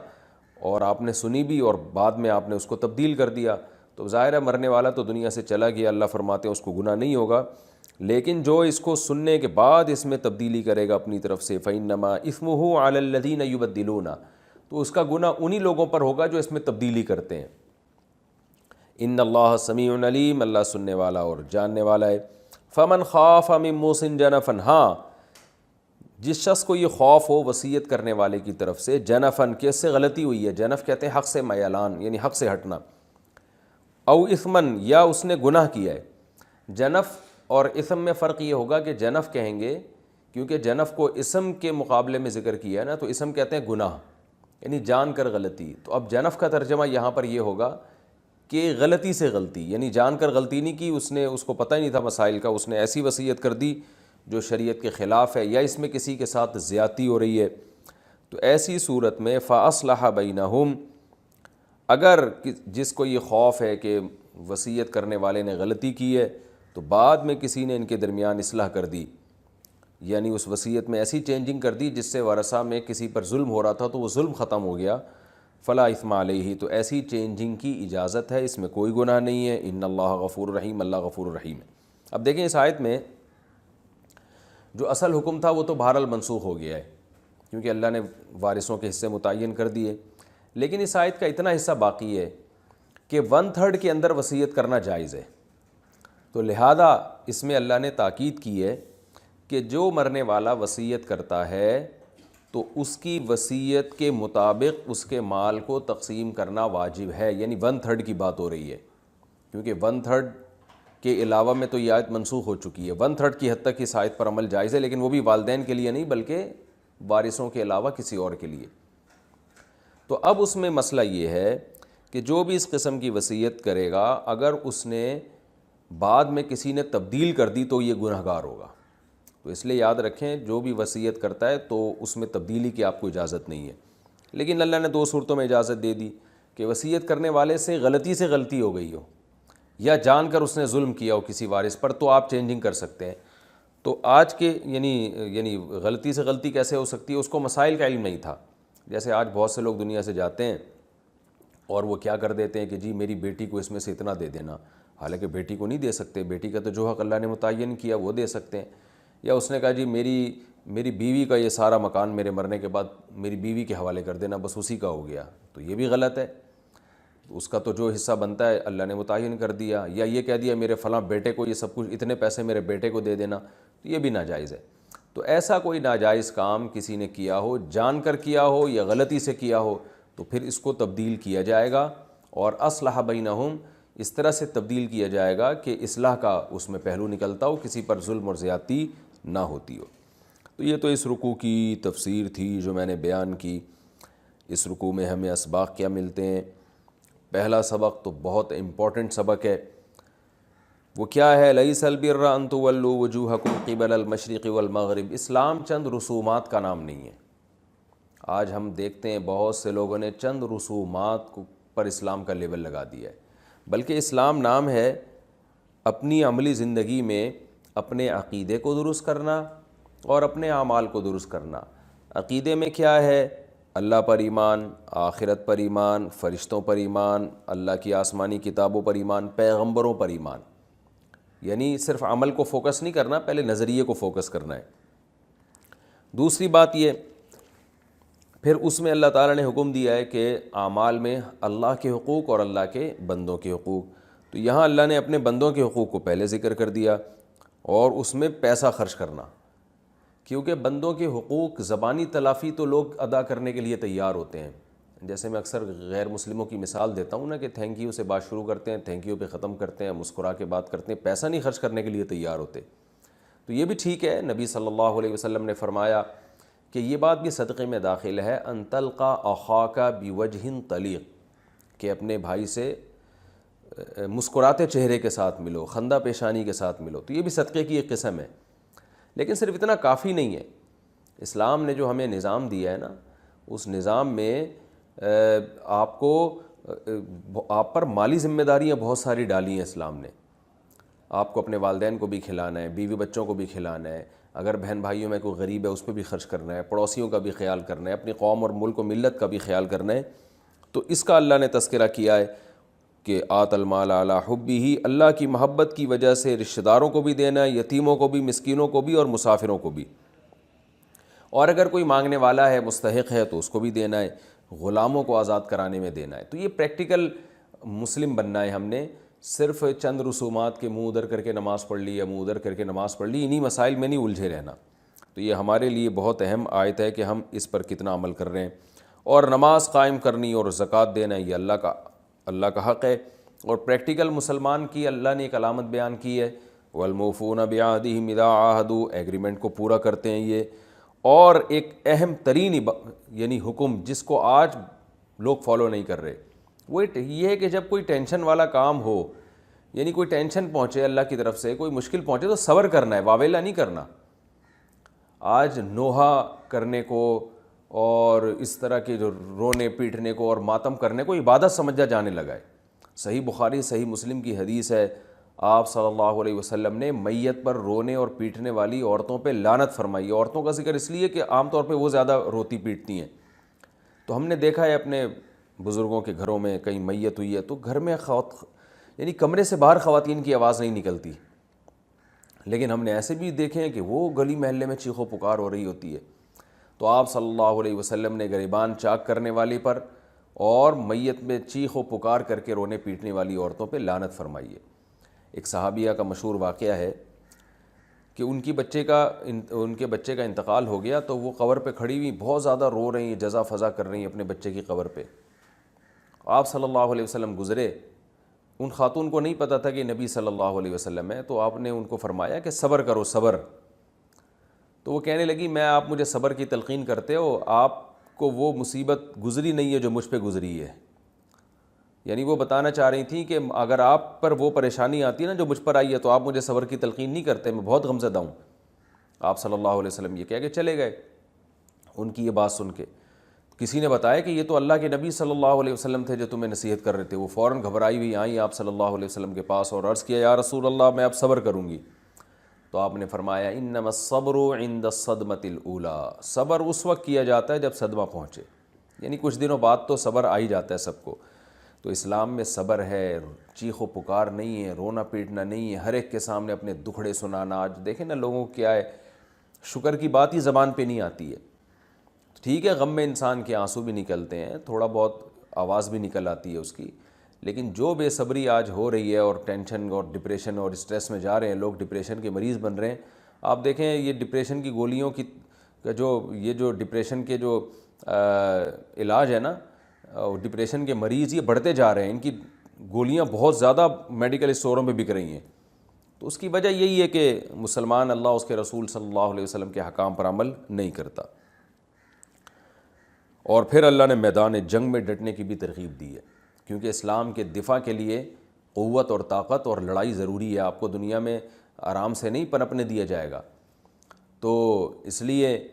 اور آپ نے سنی بھی اور بعد میں آپ نے اس کو تبدیل کر دیا، تو ظاہر ہے مرنے والا تو دنیا سے چلا گیا، اللہ فرماتے ہیں اس کو گناہ نہیں ہوگا، لیکن جو اس کو سننے کے بعد اس میں تبدیلی کرے گا اپنی طرف سے فَإِنَّمَا إِثْمُهُ عَلَى الَّذِينَ يُبَدِّلُونَ، تو اس کا گناہ انہی لوگوں پر ہوگا جو اس میں تبدیلی کرتے ہیں۔ ان اللہ سمیع علیم، اللہ سننے والا اور جاننے والا ہے۔ فمن خاف من موص جنفا، ہاں جس شخص کو یہ خوف ہو وصیت کرنے والے کی طرف سے، جنفن کہ اس سے غلطی ہوئی ہے، جنف کہتے ہیں حق سے میلان یعنی حق سے ہٹنا، او اثمن یا اس نے گناہ کیا ہے۔ جنف اور اثم میں فرق یہ ہوگا کہ جنف کہیں گے کیونکہ جنف کو اسم کے مقابلے میں ذکر کیا ہے نا، تو اسم کہتے ہیں گناہ یعنی جان کر غلطی، تو اب جنف کا ترجمہ یہاں پر یہ ہوگا کہ غلطی سے غلطی، یعنی جان کر غلطی نہیں کی، اس کو پتہ ہی نہیں تھا مسائل کا، اس نے ایسی وصیت کر دی جو شریعت کے خلاف ہے یا اس میں کسی کے ساتھ زیادتی ہو رہی ہے، تو ایسی صورت میں فَأَصْلَحَ بَيْنَهُمْ، اگر جس کو یہ خوف ہے کہ وصیت کرنے والے نے غلطی کی ہے تو بعد میں کسی نے ان کے درمیان اصلاح کر دی، یعنی اس وصیت میں ایسی چینجنگ کر دی جس سے ورثہ میں کسی پر ظلم ہو رہا تھا تو وہ ظلم ختم ہو گیا، فلا اثم علیہ، تو ایسی چینجنگ کی اجازت ہے، اس میں کوئی گناہ نہیں ہے۔ ان اللہ غفور رحیم، اللہ غفور رحیم ہے۔ اب دیکھیں اس آیت میں جو اصل حکم تھا وہ تو بہرحال منسوخ ہو گیا ہے کیونکہ اللہ نے وارثوں کے حصے متعین کر دیے، لیکن اس آیت کا اتنا حصہ باقی ہے کہ 1/3 کے اندر وصیت کرنا جائز ہے، تو لہذا اس میں اللہ نے تاکید کی ہے کہ جو مرنے والا وصیت کرتا ہے تو اس کی وصیت کے مطابق اس کے مال کو تقسیم کرنا واجب ہے، یعنی 1/3 کی بات ہو رہی ہے، کیونکہ 1/3 کے علاوہ میں تو یہ آیت منسوخ ہو چکی ہے۔ 1/3 کی حد تک اس آیت پر عمل جائز ہے، لیکن وہ بھی والدین کے لیے نہیں بلکہ وارثوں کے علاوہ کسی اور کے لیے۔ تو اب اس میں مسئلہ یہ ہے کہ جو بھی اس قسم کی وصیت کرے گا، اگر اس نے بعد میں کسی نے تبدیل کر دی تو یہ گنہگار ہوگا۔ تو اس لیے یاد رکھیں جو بھی وصیت کرتا ہے تو اس میں تبدیلی کی آپ کو اجازت نہیں ہے، لیکن اللہ نے 2 صورتوں میں اجازت دے دی کہ وصیت کرنے والے سے غلطی ہو گئی ہو یا جان کر اس نے ظلم کیا ہو کسی وارث پر، تو آپ چینجنگ کر سکتے ہیں۔ تو آج کے یعنی غلطی سے غلطی کیسے ہو سکتی ہے، اس کو مسائل کا علم نہیں تھا۔ جیسے آج بہت سے لوگ دنیا سے جاتے ہیں اور وہ کیا کر دیتے ہیں کہ جی میری بیٹی کو اس میں سے اتنا دے دینا، حالانکہ بیٹی کو نہیں دے سکتے، بیٹی کا تو جو حق اللہ نے متعین کیا وہ دے سکتے ہیں۔ یا اس نے کہا جی میری بیوی کا یہ سارا مکان میرے مرنے کے بعد میری بیوی کے حوالے کر دینا، بس اسی کا ہو گیا، تو یہ بھی غلط ہے۔ اس کا تو جو حصہ بنتا ہے اللہ نے متعین کر دیا۔ یا یہ کہہ دیا میرے فلاں بیٹے کو یہ سب کچھ، اتنے پیسے میرے بیٹے کو دے دینا، تو یہ بھی ناجائز ہے۔ تو ایسا کوئی ناجائز کام کسی نے کیا ہو، جان کر کیا ہو یا غلطی سے کیا ہو، تو پھر اس کو تبدیل کیا جائے گا، اور اصلح بینہم، اس طرح سے تبدیل کیا جائے گا کہ اصلاح کا اس میں پہلو نکلتا ہو، کسی پر ظلم اور زیادتی نہ ہوتی ہو۔ تو یہ تو اس رکوع کی تفسیر تھی جو میں نے بیان کی۔ اس رکوع میں ہمیں اسباق کیا ملتے ہیں؟ پہلا سبق تو بہت امپورٹنٹ سبق ہے، وہ کیا ہے؟ لیس البر ان تولوا وجوہکم قبل المشرق والمغرب۔ اسلام چند رسومات کا نام نہیں ہے۔ آج ہم دیکھتے ہیں بہت سے لوگوں نے چند رسومات پر اسلام کا لیبل لگا دیا ہے، بلکہ اسلام نام ہے اپنی عملی زندگی میں اپنے عقیدے کو درست کرنا اور اپنے اعمال کو درست کرنا۔ عقیدے میں کیا ہے؟ اللہ پر ایمان، آخرت پر ایمان، فرشتوں پر ایمان، اللہ کی آسمانی کتابوں پر ایمان، پیغمبروں پر ایمان۔ یعنی صرف عمل کو فوکس نہیں کرنا، پہلے نظریے کو فوکس کرنا ہے۔ دوسری بات یہ، پھر اس میں اللہ تعالیٰ نے حکم دیا ہے کہ اعمال میں اللہ کے حقوق اور اللہ کے بندوں کے حقوق۔ تو یہاں اللہ نے اپنے بندوں کے حقوق کو پہلے ذکر کر دیا، اور اس میں پیسہ خرچ کرنا، کیونکہ بندوں کے حقوق زبانی تلافی تو لوگ ادا کرنے کے لیے تیار ہوتے ہیں۔ جیسے میں اکثر غیر مسلموں کی مثال دیتا ہوں نا کہ تھینک یو سے بات شروع کرتے ہیں، تھینک یو پہ ختم کرتے ہیں، مسکرا کے بات کرتے ہیں، پیسہ نہیں خرچ کرنے کے لیے تیار ہوتے۔ تو یہ بھی ٹھیک ہے، نبی صلی اللہ علیہ وسلم نے فرمایا کہ یہ بات بھی صدقے میں داخل ہے، ان تلقى اخاک بوجہ طلیق، کہ اپنے بھائی سے مسکراتے چہرے کے ساتھ ملو، خندہ پیشانی کے ساتھ ملو، تو یہ بھی صدقے کی ایک قسم ہے۔ لیکن صرف اتنا کافی نہیں ہے۔ اسلام نے جو ہمیں نظام دیا ہے نا، اس نظام میں آپ پر مالی ذمہ داریاں بہت ساری ڈالی ہیں اسلام نے۔ آپ کو اپنے والدین کو بھی کھلانا ہے، بیوی بچوں کو بھی کھلانا ہے، اگر بہن بھائیوں میں کوئی غریب ہے اس پہ بھی خرچ کرنا ہے، پڑوسیوں کا بھی خیال کرنا ہے، اپنی قوم اور ملک و ملت کا بھی خیال کرنا ہے۔ تو اس کا اللہ نے تذکرہ کیا ہے کہ آت المال علی حبہ، اللہ کی محبت کی وجہ سے رشتہ داروں کو بھی دینا ہے، یتیموں کو بھی، مسکینوں کو بھی اور مسافروں کو بھی، اور اگر کوئی مانگنے والا ہے، مستحق ہے، تو اس کو بھی دینا ہے، غلاموں کو آزاد کرانے میں دینا ہے۔ تو یہ پریکٹیکل مسلم بننا ہے ہم نے، صرف چند رسومات کے منہ ادھر کر کے نماز پڑھ لی یا منہ ادھر کر کے نماز پڑھ لی، انہی مسائل میں نہیں الجھے رہنا۔ تو یہ ہمارے لیے بہت اہم آیت ہے کہ ہم اس پر کتنا عمل کر رہے ہیں۔ اور نماز قائم کرنی اور زکوٰۃ دینا یہ اللہ کا حق ہے۔ اور پریکٹیکل مسلمان کی اللہ نے ایک علامت بیان کی ہے، والموفون بعہدہم اذا عاہدوا، ایگریمنٹ کو پورا کرتے ہیں یہ۔ اور ایک اہم ترین یعنی حکم جس کو آج لوگ فالو نہیں کر رہے، وہ یہ ہے کہ جب کوئی ٹینشن والا کام ہو، یعنی کوئی ٹینشن پہنچے اللہ کی طرف سے، کوئی مشکل پہنچے، تو صبر کرنا ہے، واویلا نہیں کرنا۔ آج نوحہ کرنے کو اور اس طرح کے جو رونے پیٹنے کو اور ماتم کرنے کو عبادت سمجھا جانے لگا ہے۔ صحیح بخاری صحیح مسلم کی حدیث ہے، آپ صلی اللہ علیہ وسلم نے میت پر رونے اور پیٹنے والی عورتوں پہ لعنت فرمائی ہے۔ عورتوں کا ذکر اس لیے کہ عام طور پہ وہ زیادہ روتی پیٹتی ہیں۔ تو ہم نے دیکھا ہے اپنے بزرگوں کے گھروں میں کہیں میت ہوئی ہے تو گھر میں یعنی کمرے سے باہر خواتین کی آواز نہیں نکلتی، لیکن ہم نے ایسے بھی دیکھے ہیں کہ وہ گلی محلے میں چیخو پکار ہو رہی ہوتی ہے۔ تو آپ صلی اللہ علیہ وسلم نے گریبان چاک کرنے والی پر اور میت میں چیخ و پکار کر کے رونے پیٹنے والی عورتوں پہ لعنت فرمائی ہے۔ ایک صحابیہ کا مشہور واقعہ ہے کہ ان کے بچے کا انتقال ہو گیا، تو وہ قبر پہ کھڑی ہوئی بہت زیادہ رو رہی ہیں، جزا فضا کر رہی ہیں اپنے بچے کی قبر پہ۔ آپ صلی اللہ علیہ وسلم گزرے، ان خاتون کو نہیں پتہ تھا کہ نبی صلی اللہ علیہ وسلم ہے، تو آپ نے ان کو فرمایا کہ صبر کرو، صبر۔ تو وہ کہنے لگی میں آپ مجھے صبر کی تلقین کرتے ہو، آپ کو وہ مصیبت گزری نہیں ہے جو مجھ پہ گزری ہے۔ یعنی وہ بتانا چاہ رہی تھیں کہ اگر آپ پر وہ پریشانی آتی ہے نا جو مجھ پر آئی ہے، تو آپ مجھے صبر کی تلقین نہیں کرتے، میں بہت غمزدہ ہوں۔ آپ صلی اللہ علیہ وسلم یہ کہہ کے چلے گئے ان کی یہ بات سن کے۔ کسی نے بتایا کہ یہ تو اللہ کے نبی صلی اللہ علیہ وسلم تھے جو تمہیں نصیحت کر رہے تھے۔ وہ فوراً گھبرائی ہوئی آئیں آپ صلی اللہ علیہ وسلم کے پاس اور عرض کیا یا رسول اللہ میں اب صبر کروں گی۔ تو آپ نے فرمایا انما الصبر عند الصدمۃ الاولی، صبر اس وقت کیا جاتا ہے جب صدمہ پہنچے، یعنی کچھ دنوں بعد تو صبر آ ہی جاتا ہے سب کو۔ تو اسلام میں صبر ہے، چیخ و پکار نہیں ہے، رونا پیٹنا نہیں ہے، ہر ایک کے سامنے اپنے دکھڑے سنانا۔ آج دیکھیں نا لوگوں کو کیا ہے، شکر کی بات ہی زبان پہ نہیں آتی ہے۔ ٹھیک ہے غم میں انسان کے آنسو بھی نکلتے ہیں، تھوڑا بہت آواز بھی نکل آتی ہے اس کی، لیکن جو بے صبری آج ہو رہی ہے اور ٹینشن اور ڈپریشن اور اسٹریس میں جا رہے ہیں لوگ، ڈپریشن کے مریض بن رہے ہیں۔ آپ دیکھیں یہ ڈپریشن کی گولیوں کی جو ڈپریشن کے جو علاج ہے نا، ڈپریشن کے مریض یہ بڑھتے جا رہے ہیں، ان کی گولیاں بہت زیادہ میڈیکل اسٹوروں پہ بک رہی ہیں۔ تو اس کی وجہ یہی ہے کہ مسلمان اللہ اس کے رسول صلی اللہ علیہ وسلم کے حکام پر عمل نہیں کرتا۔ اور پھر اللہ نے میدان جنگ میں ڈٹنے کی بھی ترغیب دی ہے، کیونکہ اسلام کے دفاع کے لیے قوت اور طاقت اور لڑائی ضروری ہے۔ آپ کو دنیا میں آرام سے نہیں پنپنے دیا جائے گا۔ تو اس لیے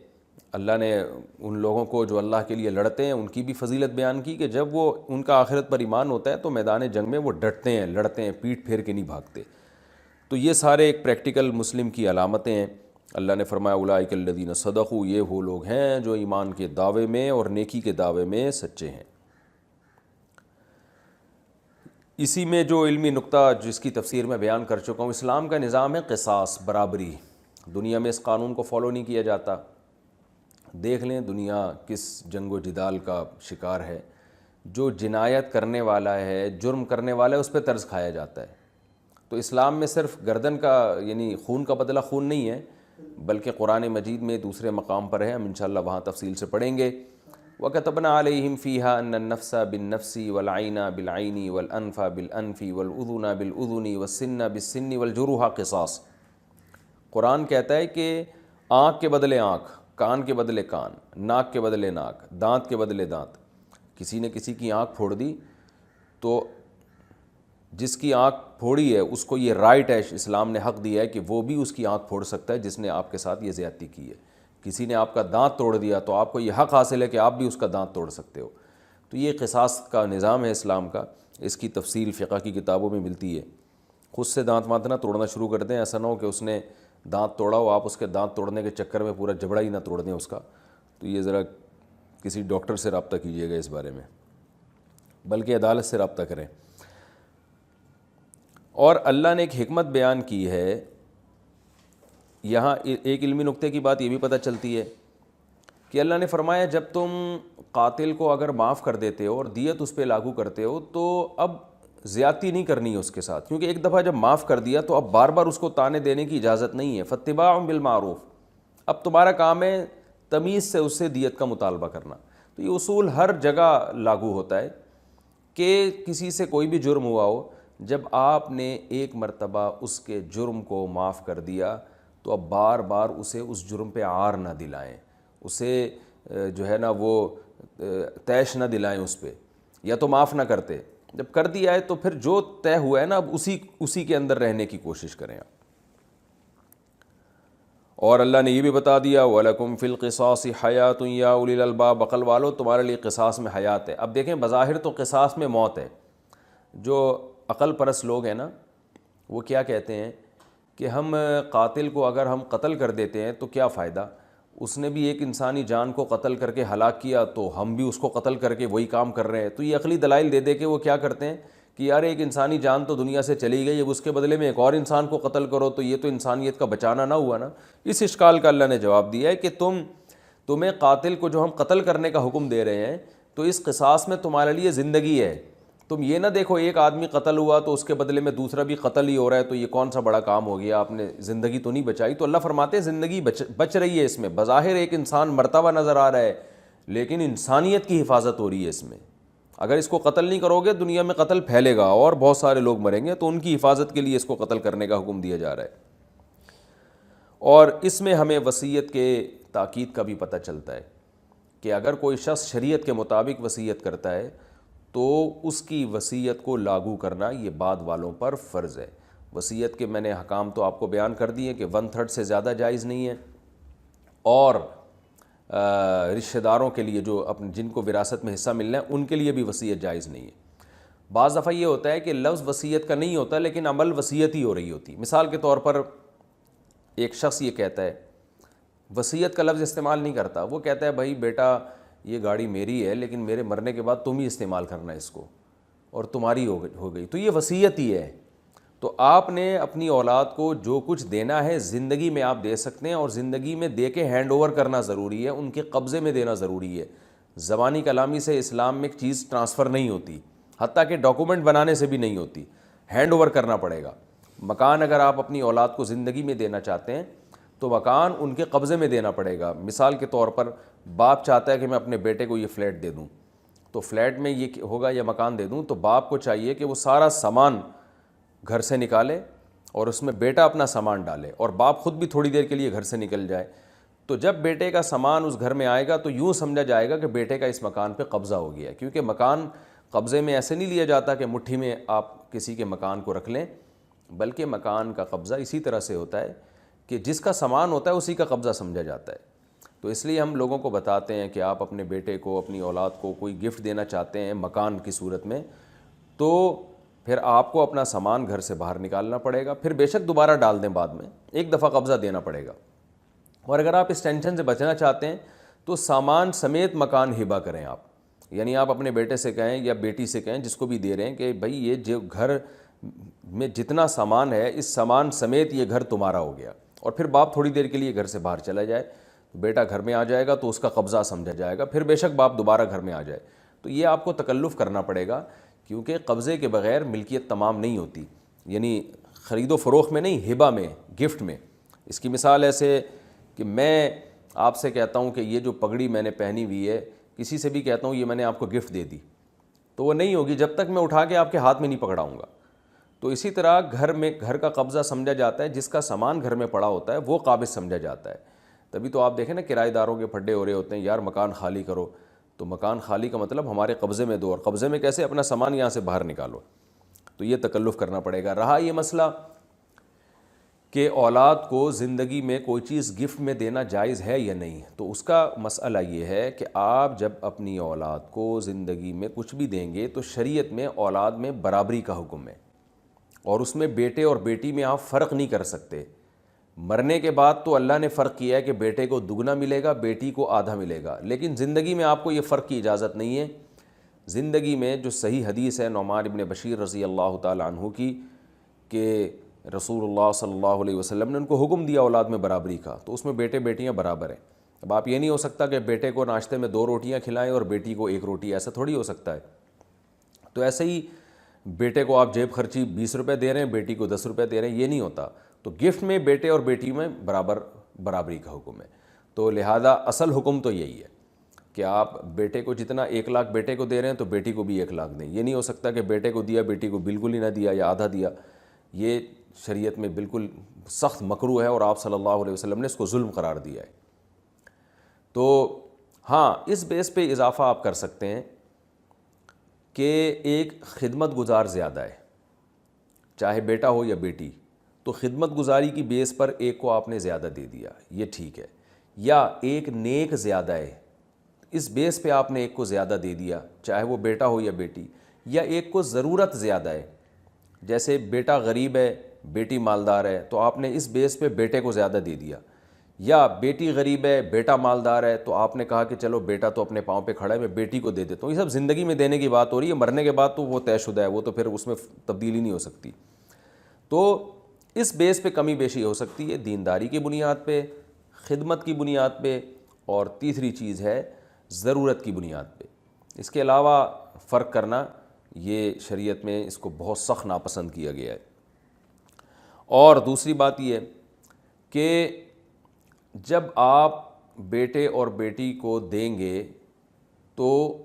اللہ نے ان لوگوں کو جو اللہ کے لیے لڑتے ہیں ان کی بھی فضیلت بیان کی کہ جب وہ ان کا آخرت پر ایمان ہوتا ہے تو میدان جنگ میں وہ ڈٹتے ہیں، لڑتے ہیں، پیٹ پھیر کے نہیں بھاگتے۔ تو یہ سارے ایک پریکٹیکل مسلم کی علامتیں ہیں۔ اللہ نے فرمایا اولئک الذین صدقوا، یہ وہ لوگ ہیں جو ایمان کے دعوے میں اور نیکی کے دعوے میں سچے ہیں۔ اسی میں جو علمی نقطہ جس کی تفسیر میں بیان کر چکا ہوں، اسلام کا نظام ہے قصاص، برابری۔ دنیا میں اس قانون کو فالو نہیں کیا جاتا۔ دیکھ لیں دنیا کس جنگ و جدال کا شکار ہے۔ جو جنایت کرنے والا ہے، جرم کرنے والا ہے، اس پہ طرز کھایا جاتا ہے۔ تو اسلام میں صرف گردن کا یعنی خون کا بدلہ خون نہیں ہے، بلکہ قرآن مجید میں دوسرے مقام پر ہے، ہم انشاءاللہ وہاں تفصیل سے پڑھیں گے۔ وَكَتَبْنَا عَلَيْهِمْ فِيهَا أَنَّ النَّفْسَ بِالنَّفْسِ وَالْعَيْنَ بِالْعَيْنِ وَالْأَنْفَ بِالْأَنْفِ وَالْأُذُنَ بِالْأُذُنِ وَالسِّنَّ بِالسِّنِّ وَالْجُرُوحَ قِصَاص۔ قرآن کہتا ہے کہ آنکھ کے بدلے آنکھ، کان کے بدلے کان، ناک کے بدلے ناک، دانت کے بدلے دانت۔ کسی نے کسی کی آنکھ پھوڑ دی تو جس کی آنکھ پھوڑی ہے اس کو یہ رائٹ ہے، اسلام نے حق دیا ہے کہ وہ بھی اس کی آنکھ پھوڑ سکتا ہے جس نے آپ کے ساتھ یہ زیادتی کی ہے۔ کسی نے آپ کا دانت توڑ دیا تو آپ کو یہ حق حاصل ہے کہ آپ بھی اس کا دانت توڑ سکتے ہو۔ تو یہ قصاص کا نظام ہے اسلام کا، اس کی تفصیل فقہ کی کتابوں میں ملتی ہے۔ خود سے دانت وانت نہ توڑنا شروع کر دیں، ایسا نہ ہو کہ اس نے دانت توڑا ہو، آپ اس کے دانت توڑنے کے چکر میں پورا جبڑا ہی نہ توڑ دیں اس کا۔ تو یہ ذرا کسی ڈاکٹر سے رابطہ کیجیے گا اس بارے میں، بلکہ عدالت سے رابطہ کریں۔ اور اللہ نے ایک حکمت بیان کی ہے یہاں، ایک علمی نقطے کی بات یہ بھی پتہ چلتی ہے کہ اللہ نے فرمایا جب تم قاتل کو اگر معاف کر دیتے ہو اور دیت اس پہ لاگو کرتے ہو تو اب زیادتی نہیں کرنی ہے اس کے ساتھ، کیونکہ ایک دفعہ جب معاف کر دیا تو اب بار بار اس کو تانے دینے کی اجازت نہیں ہے۔ فاتباع بالمعروف، اب تمہارا کام ہے تمیز سے اس سے دیت کا مطالبہ کرنا۔ تو یہ اصول ہر جگہ لاگو ہوتا ہے کہ کسی سے کوئی بھی جرم ہوا ہو، جب آپ نے ایک مرتبہ اس کے جرم کو معاف کر دیا تو اب بار بار اسے اس جرم پہ عار نہ دلائیں، اسے جو ہے نا وہ طیش نہ دلائیں اس پہ، یا تو معاف نہ کرتے۔ جب کر دیا ہے تو پھر جو طے ہوا ہے نا اب اسی کے اندر رہنے کی کوشش کریں آپ۔ اور اللہ نے یہ بھی بتا دیا وَلَكُمْ فِي الْقِصَاصِ حَيَاةٌ يَا أُولِي الْأَلْبَابِ، عقل والو تمہارے لیے قصاص میں حیات ہے۔ اب دیکھیں بظاہر تو قصاص میں موت ہے، جو عقل پرست لوگ ہیں نا وہ کیا کہتے ہیں کہ ہم قاتل کو اگر ہم قتل کر دیتے ہیں تو کیا فائدہ، اس نے بھی ایک انسانی جان کو قتل کر کے ہلاک کیا تو ہم بھی اس کو قتل کر کے وہی کام کر رہے ہیں۔ تو یہ عقلی دلائل دے دے کے وہ کیا کرتے ہیں کہ یار ایک انسانی جان تو دنیا سے چلی گئی، اب اس کے بدلے میں ایک اور انسان کو قتل کرو تو یہ تو انسانیت کا بچانا نہ ہوا نا۔ اس اشکال کا اللہ نے جواب دیا ہے کہ تمہیں قاتل کو جو ہم قتل کرنے کا حکم دے رہے ہیں تو اس قصاص میں تمہارے لیے زندگی ہے، تم یہ نہ دیکھو ایک آدمی قتل ہوا تو اس کے بدلے میں دوسرا بھی قتل ہی ہو رہا ہے تو یہ کون سا بڑا کام ہو گیا, آپ نے زندگی تو نہیں بچائی. تو اللہ فرماتے ہیں زندگی بچ رہی ہے اس میں. بظاہر ایک انسان مرتا ہوا نظر آ رہا ہے لیکن انسانیت کی حفاظت ہو رہی ہے اس میں. اگر اس کو قتل نہیں کرو گے دنیا میں قتل پھیلے گا اور بہت سارے لوگ مریں گے, تو ان کی حفاظت کے لیے اس کو قتل کرنے کا حکم دیا جا رہا ہے. اور اس میں ہمیں وصیت کے تاکید کا بھی پتہ چلتا ہے کہ اگر کوئی شخص شریعت کے مطابق وصیت کرتا ہے تو اس کی وصیت کو لاگو کرنا یہ بعد والوں پر فرض ہے. وصیت کے میں نے احکام تو آپ کو بیان کر دیے کہ 1/3 سے زیادہ جائز نہیں ہے, اور رشتہ داروں کے لیے جو جن کو وراثت میں حصہ ملنا ہے ان کے لیے بھی وصیت جائز نہیں ہے. بعض دفعہ یہ ہوتا ہے کہ لفظ وصیت کا نہیں ہوتا لیکن عمل وصیت ہی ہو رہی ہوتی. مثال کے طور پر ایک شخص یہ کہتا ہے, وصیت کا لفظ استعمال نہیں کرتا, وہ کہتا ہے بھائی بیٹا یہ گاڑی میری ہے لیکن میرے مرنے کے بعد تم ہی استعمال کرنا اس کو اور تمہاری ہو گئی, تو یہ وصیت ہی ہے. تو آپ نے اپنی اولاد کو جو کچھ دینا ہے زندگی میں آپ دے سکتے ہیں, اور زندگی میں دے کے ہینڈ اوور کرنا ضروری ہے, ان کے قبضے میں دینا ضروری ہے. زبانی کلامی سے اسلام میں ایک چیز ٹرانسفر نہیں ہوتی, حتیٰ کہ ڈاکومنٹ بنانے سے بھی نہیں ہوتی, ہینڈ اوور کرنا پڑے گا. مکان اگر آپ اپنی اولاد کو زندگی میں دینا چاہتے ہیں تو مکان ان کے قبضے میں دینا پڑے گا. مثال کے طور پر باپ چاہتا ہے کہ میں اپنے بیٹے کو یہ فلیٹ دے دوں, تو فلیٹ میں یہ ہوگا یا مکان دے دوں, تو باپ کو چاہیے کہ وہ سارا سامان گھر سے نکالے اور اس میں بیٹا اپنا سامان ڈالے, اور باپ خود بھی تھوڑی دیر کے لیے گھر سے نکل جائے. تو جب بیٹے کا سامان اس گھر میں آئے گا تو یوں سمجھا جائے گا کہ بیٹے کا اس مکان پہ قبضہ ہو گیا, کیونکہ مکان قبضے میں ایسے نہیں لیا جاتا کہ مٹھی میں آپ کسی کے مکان کو رکھ لیں, بلکہ مکان کا قبضہ اسی طرح سے ہوتا ہے کہ جس کا سامان ہوتا ہے اسی کا قبضہ سمجھا جاتا ہے. تو اس لیے ہم لوگوں کو بتاتے ہیں کہ آپ اپنے بیٹے کو, اپنی اولاد کو کوئی گفٹ دینا چاہتے ہیں مکان کی صورت میں, تو پھر آپ کو اپنا سامان گھر سے باہر نکالنا پڑے گا. پھر بے شک دوبارہ ڈال دیں, بعد میں ایک دفعہ قبضہ دینا پڑے گا. اور اگر آپ اس ٹینشن سے بچنا چاہتے ہیں تو سامان سمیت مکان ہبہ کریں آپ, یعنی آپ اپنے بیٹے سے کہیں یا بیٹی سے کہیں جس کو بھی دے رہے ہیں کہ بھائی یہ جو گھر میں جتنا سامان ہے اس سامان سمیت یہ گھر تمہارا ہو گیا. اور پھر باپ تھوڑی دیر کے لیے گھر سے باہر چلا جائے, بیٹا گھر میں آ جائے گا تو اس کا قبضہ سمجھا جائے گا, پھر بے شک باپ دوبارہ گھر میں آ جائے. تو یہ آپ کو تکلف کرنا پڑے گا, کیونکہ قبضے کے بغیر ملکیت تمام نہیں ہوتی, یعنی خرید و فروخت میں نہیں, ہبہ میں, گفٹ میں. اس کی مثال ایسے کہ میں آپ سے کہتا ہوں کہ یہ جو پگڑی میں نے پہنی ہوئی ہے, کسی سے بھی کہتا ہوں یہ میں نے آپ کو گفٹ دے دی, تو وہ نہیں ہوگی جب تک میں اٹھا کے آپ کے ہاتھ میں نہیں پکڑاؤں گا. تو اسی طرح گھر کا قبضہ سمجھا جاتا ہے, جس کا سامان گھر میں پڑا ہوتا ہے وہ قابض سمجھا جاتا ہے. تبھی تو آپ دیکھیں نا کرایہ داروں کے پھڈے ہو رہے ہوتے ہیں, یار مکان خالی کرو, تو مکان خالی کا مطلب ہمارے قبضے میں دو, اور قبضے میں کیسے, اپنا سامان یہاں سے باہر نکالو. تو یہ تکلف کرنا پڑے گا. رہا یہ مسئلہ کہ اولاد کو زندگی میں کوئی چیز گفٹ میں دینا جائز ہے یا نہیں, تو اس کا مسئلہ یہ ہے کہ آپ جب اپنی اولاد کو زندگی میں کچھ بھی دیں گے تو شریعت میں اولاد میں برابری کا حکم ہے, اور اس میں بیٹے اور بیٹی میں آپ فرق نہیں کر سکتے. مرنے کے بعد تو اللہ نے فرق کیا ہے کہ بیٹے کو دگنا ملے گا, بیٹی کو آدھا ملے گا, لیکن زندگی میں آپ کو یہ فرق کی اجازت نہیں ہے. زندگی میں جو صحیح حدیث ہے نعمان ابن بشیر رضی اللہ تعالی عنہ کی, کہ رسول اللہ صلی اللہ علیہ وسلم نے ان کو حکم دیا اولاد میں برابری کا, تو اس میں بیٹے بیٹیاں برابر ہیں. اب آپ یہ نہیں ہو سکتا کہ بیٹے کو ناشتے میں 2 روٹیاں کھلائیں اور بیٹی کو 1 روٹی, ایسا تھوڑی ہو سکتا ہے. تو ایسے ہی بیٹے کو آپ جیب خرچی 20 روپے دے رہے ہیں, بیٹی کو 10 روپے دے رہے ہیں, یہ نہیں ہوتا. تو گفٹ میں بیٹے اور بیٹی میں برابری کا حکم ہے. تو لہذا اصل حکم تو یہی ہے کہ آپ بیٹے کو جتنا 1 لاکھ بیٹے کو دے رہے ہیں تو بیٹی کو بھی 1 لاکھ دیں. یہ نہیں ہو سکتا کہ بیٹے کو دیا بیٹی کو بالکل ہی نہ دیا یا آدھا دیا. یہ شریعت میں بالکل سخت مکروہ ہے, اور آپ صلی اللہ علیہ وسلم نے اس کو ظلم قرار دیا ہے. تو ہاں اس بیس پہ اضافہ آپ کر سکتے ہیں کہ ایک خدمت گزار زیادہ ہے, چاہے بیٹا ہو یا بیٹی, تو خدمت گزاری کی بیس پر ایک کو آپ نے زیادہ دے دیا, یہ ٹھیک ہے. یا ایک نیک زیادہ ہے, اس بیس پہ آپ نے ایک کو زیادہ دے دیا, چاہے وہ بیٹا ہو یا بیٹی. یا ایک کو ضرورت زیادہ ہے, جیسے بیٹا غریب ہے بیٹی مالدار ہے, تو آپ نے اس بیس پہ بیٹے کو زیادہ دے دیا. یا بیٹی غریب ہے بیٹا مالدار ہے, تو آپ نے کہا کہ چلو بیٹا تو اپنے پاؤں پہ کھڑا ہے, میں بیٹی کو دے دیتا ہوں. یہ سب زندگی میں دینے کی بات ہو رہی ہے, مرنے کے بعد تو وہ طے شدہ ہے, وہ تو پھر اس میں تبدیلی نہیں ہو سکتی. تو اس بیس پہ کمی بیشی ہو سکتی ہے, دینداری کی بنیاد پہ, خدمت کی بنیاد پہ, اور تیسری چیز ہے ضرورت کی بنیاد پہ. اس کے علاوہ فرق کرنا یہ شریعت میں اس کو بہت سخت ناپسند کیا گیا ہے۔ اور دوسری بات یہ کہ جب آپ بیٹے اور بیٹی کو دیں گے تو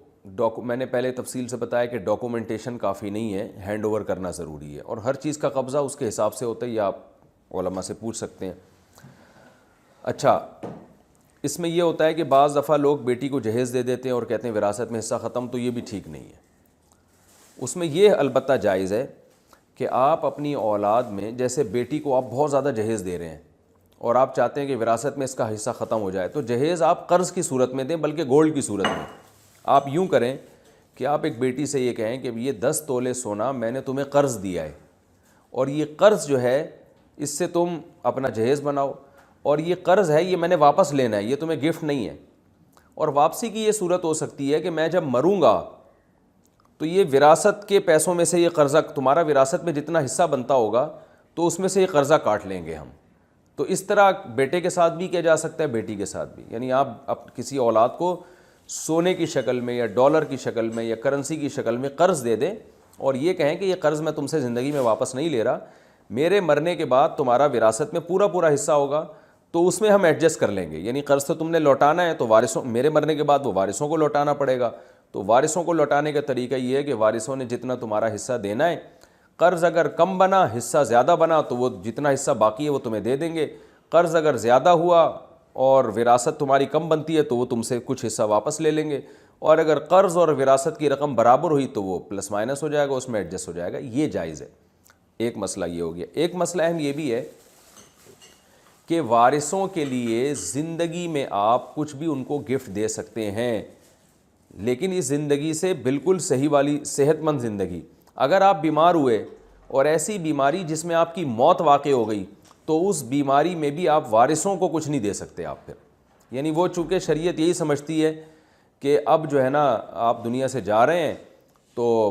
میں نے پہلے تفصیل سے بتایا کہ ڈاکومنٹیشن کافی نہیں ہے، ہینڈ اوور کرنا ضروری ہے، اور ہر چیز کا قبضہ اس کے حساب سے ہوتا ہے، یہ آپ علماء سے پوچھ سکتے ہیں۔ اچھا، اس میں یہ ہوتا ہے کہ بعض دفعہ لوگ بیٹی کو جہیز دے دیتے ہیں اور کہتے ہیں وراثت میں حصہ ختم، تو یہ بھی ٹھیک نہیں ہے۔ اس میں یہ البتہ جائز ہے کہ آپ اپنی اولاد میں، جیسے بیٹی کو آپ بہت زیادہ جہیز دے رہے ہیں اور آپ چاہتے ہیں کہ وراثت میں اس کا حصہ ختم ہو جائے، تو جہیز آپ قرض کی صورت میں دیں، بلکہ گولڈ کی صورت میں۔ آپ یوں کریں کہ آپ ایک بیٹی سے یہ کہیں کہ یہ 10 تولے سونا میں نے تمہیں قرض دیا ہے، اور یہ قرض جو ہے اس سے تم اپنا جہیز بناؤ، اور یہ قرض ہے یہ میں نے واپس لینا ہے، یہ تمہیں گفٹ نہیں ہے۔ اور واپسی کی یہ صورت ہو سکتی ہے کہ میں جب مروں گا تو یہ وراثت کے پیسوں میں سے یہ قرضہ، تمہارا وراثت میں جتنا حصہ بنتا ہوگا تو اس میں سے یہ قرضہ کاٹ لیں گے ہم۔ تو اس طرح بیٹے کے ساتھ بھی کیا جا سکتا ہے، بیٹی کے ساتھ بھی، یعنی آپ کسی اولاد کو سونے کی شکل میں یا ڈالر کی شکل میں یا کرنسی کی شکل میں قرض دے دیں اور یہ کہیں کہ یہ قرض میں تم سے زندگی میں واپس نہیں لے رہا، میرے مرنے کے بعد تمہارا وراثت میں پورا حصہ ہوگا تو اس میں ہم ایڈجسٹ کر لیں گے، یعنی قرض تو تم نے لوٹانا ہے تو وارثوں، میرے مرنے کے بعد وہ وارثوں کو لوٹانا پڑے گا، تو وارثوں کو لوٹانے کا طریقہ یہ ہے کہ وارثوں نے جتنا تمہارا حصہ دینا ہے، قرض اگر کم بنا حصہ زیادہ بنا تو وہ جتنا حصہ باقی ہے وہ تمہیں دے دیں گے، قرض اگر زیادہ ہوا اور وراثت تمہاری کم بنتی ہے تو وہ تم سے کچھ حصہ واپس لے لیں گے، اور اگر قرض اور وراثت کی رقم برابر ہوئی تو وہ پلس مائنس ہو جائے گا، اس میں ایڈجسٹ ہو جائے گا، یہ جائز ہے۔ ایک مسئلہ یہ ہو گیا۔ ایک مسئلہ اہم یہ بھی ہے کہ وارثوں کے لیے زندگی میں آپ کچھ بھی ان کو گفٹ دے سکتے ہیں، لیکن اس زندگی سے بالکل صحیح والی صحت مند زندگی۔ اگر آپ بیمار ہوئے اور ایسی بیماری جس میں آپ کی موت واقع ہو گئی تو اس بیماری میں بھی آپ وارثوں کو کچھ نہیں دے سکتے آپ پھر، یعنی وہ چونکہ شریعت یہی سمجھتی ہے کہ اب جو ہے نا آپ دنیا سے جا رہے ہیں تو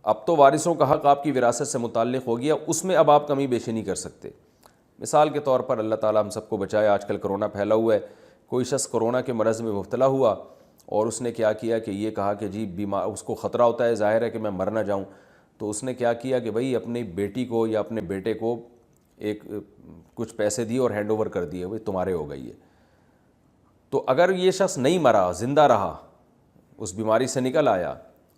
اب تو وارثوں کا حق آپ کی وراثت سے متعلق ہو گیا، اس میں اب آپ کمی بیشی نہیں کر سکتے۔ مثال کے طور پر اللہ تعالیٰ ہم سب کو بچائے، آج کل کرونا پھیلا ہوا ہے، کوئی شخص کرونا کے مرض میں مبتلا ہوا اور اس نے کیا کیا کہ یہ کہا کہ جی بیمار، اس کو خطرہ ہوتا ہے ظاہر ہے کہ میں مر نہ جاؤں، تو اس نے کیا کیا کہ بھائی اپنی بیٹی کو یا اپنے بیٹے کو ایک کچھ پیسے دیے اور ہینڈ اوور کر دیے، بھائی تمہارے ہو گئی ہے۔ تو اگر یہ شخص نہیں مرا، زندہ رہا، اس بیماری سے نکل آیا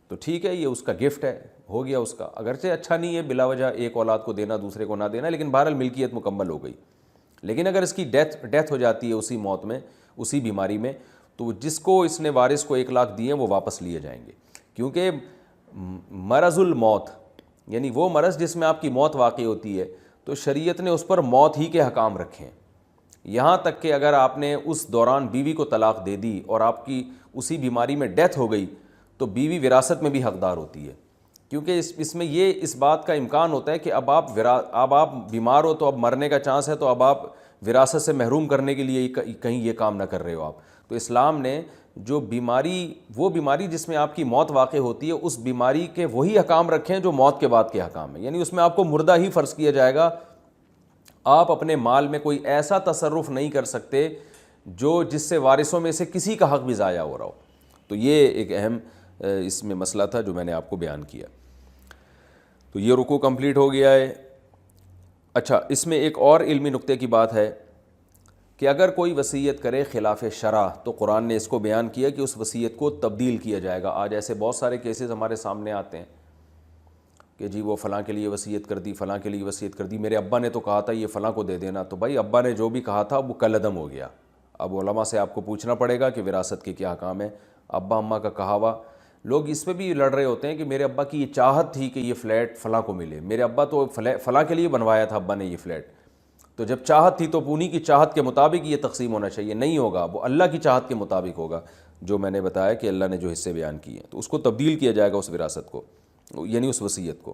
تو ٹھیک ہے، یہ اس کا گفٹ ہے، ہو گیا اس کا، اگرچہ اچھا نہیں ہے بلا وجہ ایک اولاد کو دینا دوسرے کو نہ دینا، لیکن بہرحال ملکیت مکمل ہو گئی۔ لیکن اگر اس کی ڈیتھ ہو جاتی ہے اسی موت میں، اسی بیماری میں، تو جس کو اس نے وارث کو 1,00,000 دیے وہ واپس لیے جائیں گے، کیونکہ مرض الموت یعنی وہ مرض جس میں آپ کی موت واقع ہوتی ہے تو شریعت نے اس پر موت ہی کے حکام رکھے ہیں، یہاں تک کہ اگر آپ نے اس دوران بیوی کو طلاق دے دی اور آپ کی اسی بیماری میں ڈیتھ ہو گئی تو بیوی وراثت میں بھی حقدار ہوتی ہے، کیونکہ اس میں یہ اس بات کا امکان ہوتا ہے کہ اب آپ بیمار ہو تو اب مرنے کا چانس ہے، تو اب آپ وراثت سے محروم کرنے کے لیے کہیں یہ کام نہ کر رہے ہو آپ۔ تو اسلام نے جو وہ بیماری جس میں آپ کی موت واقع ہوتی ہے، اس بیماری کے وہی حکام رکھے ہیں جو موت کے بعد کے حکام ہیں، یعنی اس میں آپ کو مردہ ہی فرض کیا جائے گا، آپ اپنے مال میں کوئی ایسا تصرف نہیں کر سکتے جس سے وارثوں میں سے کسی کا حق بھی ضائع ہو رہا ہو۔ تو یہ ایک اہم اس میں مسئلہ تھا جو میں نے آپ کو بیان کیا۔ تو یہ رکوع کمپلیٹ ہو گیا ہے۔ اچھا، اس میں ایک اور علمی نقطے کی بات ہے کہ اگر کوئی وصیت کرے خلاف شرع تو قرآن نے اس کو بیان کیا کہ اس وصیت کو تبدیل کیا جائے گا۔ آج ایسے بہت سارے کیسز ہمارے سامنے آتے ہیں کہ جی وہ فلاں کے لیے وصیت کر دی، فلاں کے لیے وصیت کر دی، میرے ابا نے تو کہا تھا یہ فلاں کو دے دینا، تو بھائی ابا نے جو بھی کہا تھا وہ کالعدم ہو گیا۔ اب علماء سے آپ کو پوچھنا پڑے گا کہ وراثت کے کیا حکام ہے۔ ابا اماں کا کہا ہوا، لوگ اس پہ بھی لڑ رہے ہوتے ہیں کہ میرے ابا کی یہ چاہت تھی کہ یہ فلیٹ فلاں کو ملے، میرے ابا تو فلاں کے لیے بنوایا تھا ابا نے یہ فلیٹ، تو جب چاہت تھی تو انہی کی چاہت کے مطابق یہ تقسیم ہونا چاہیے، نہیں ہوگا، وہ اللہ کی چاہت کے مطابق ہوگا، جو میں نے بتایا کہ اللہ نے جو حصے بیان کیے ہیں، تو اس کو تبدیل کیا جائے گا اس وراثت کو، یعنی اس وصیت کو۔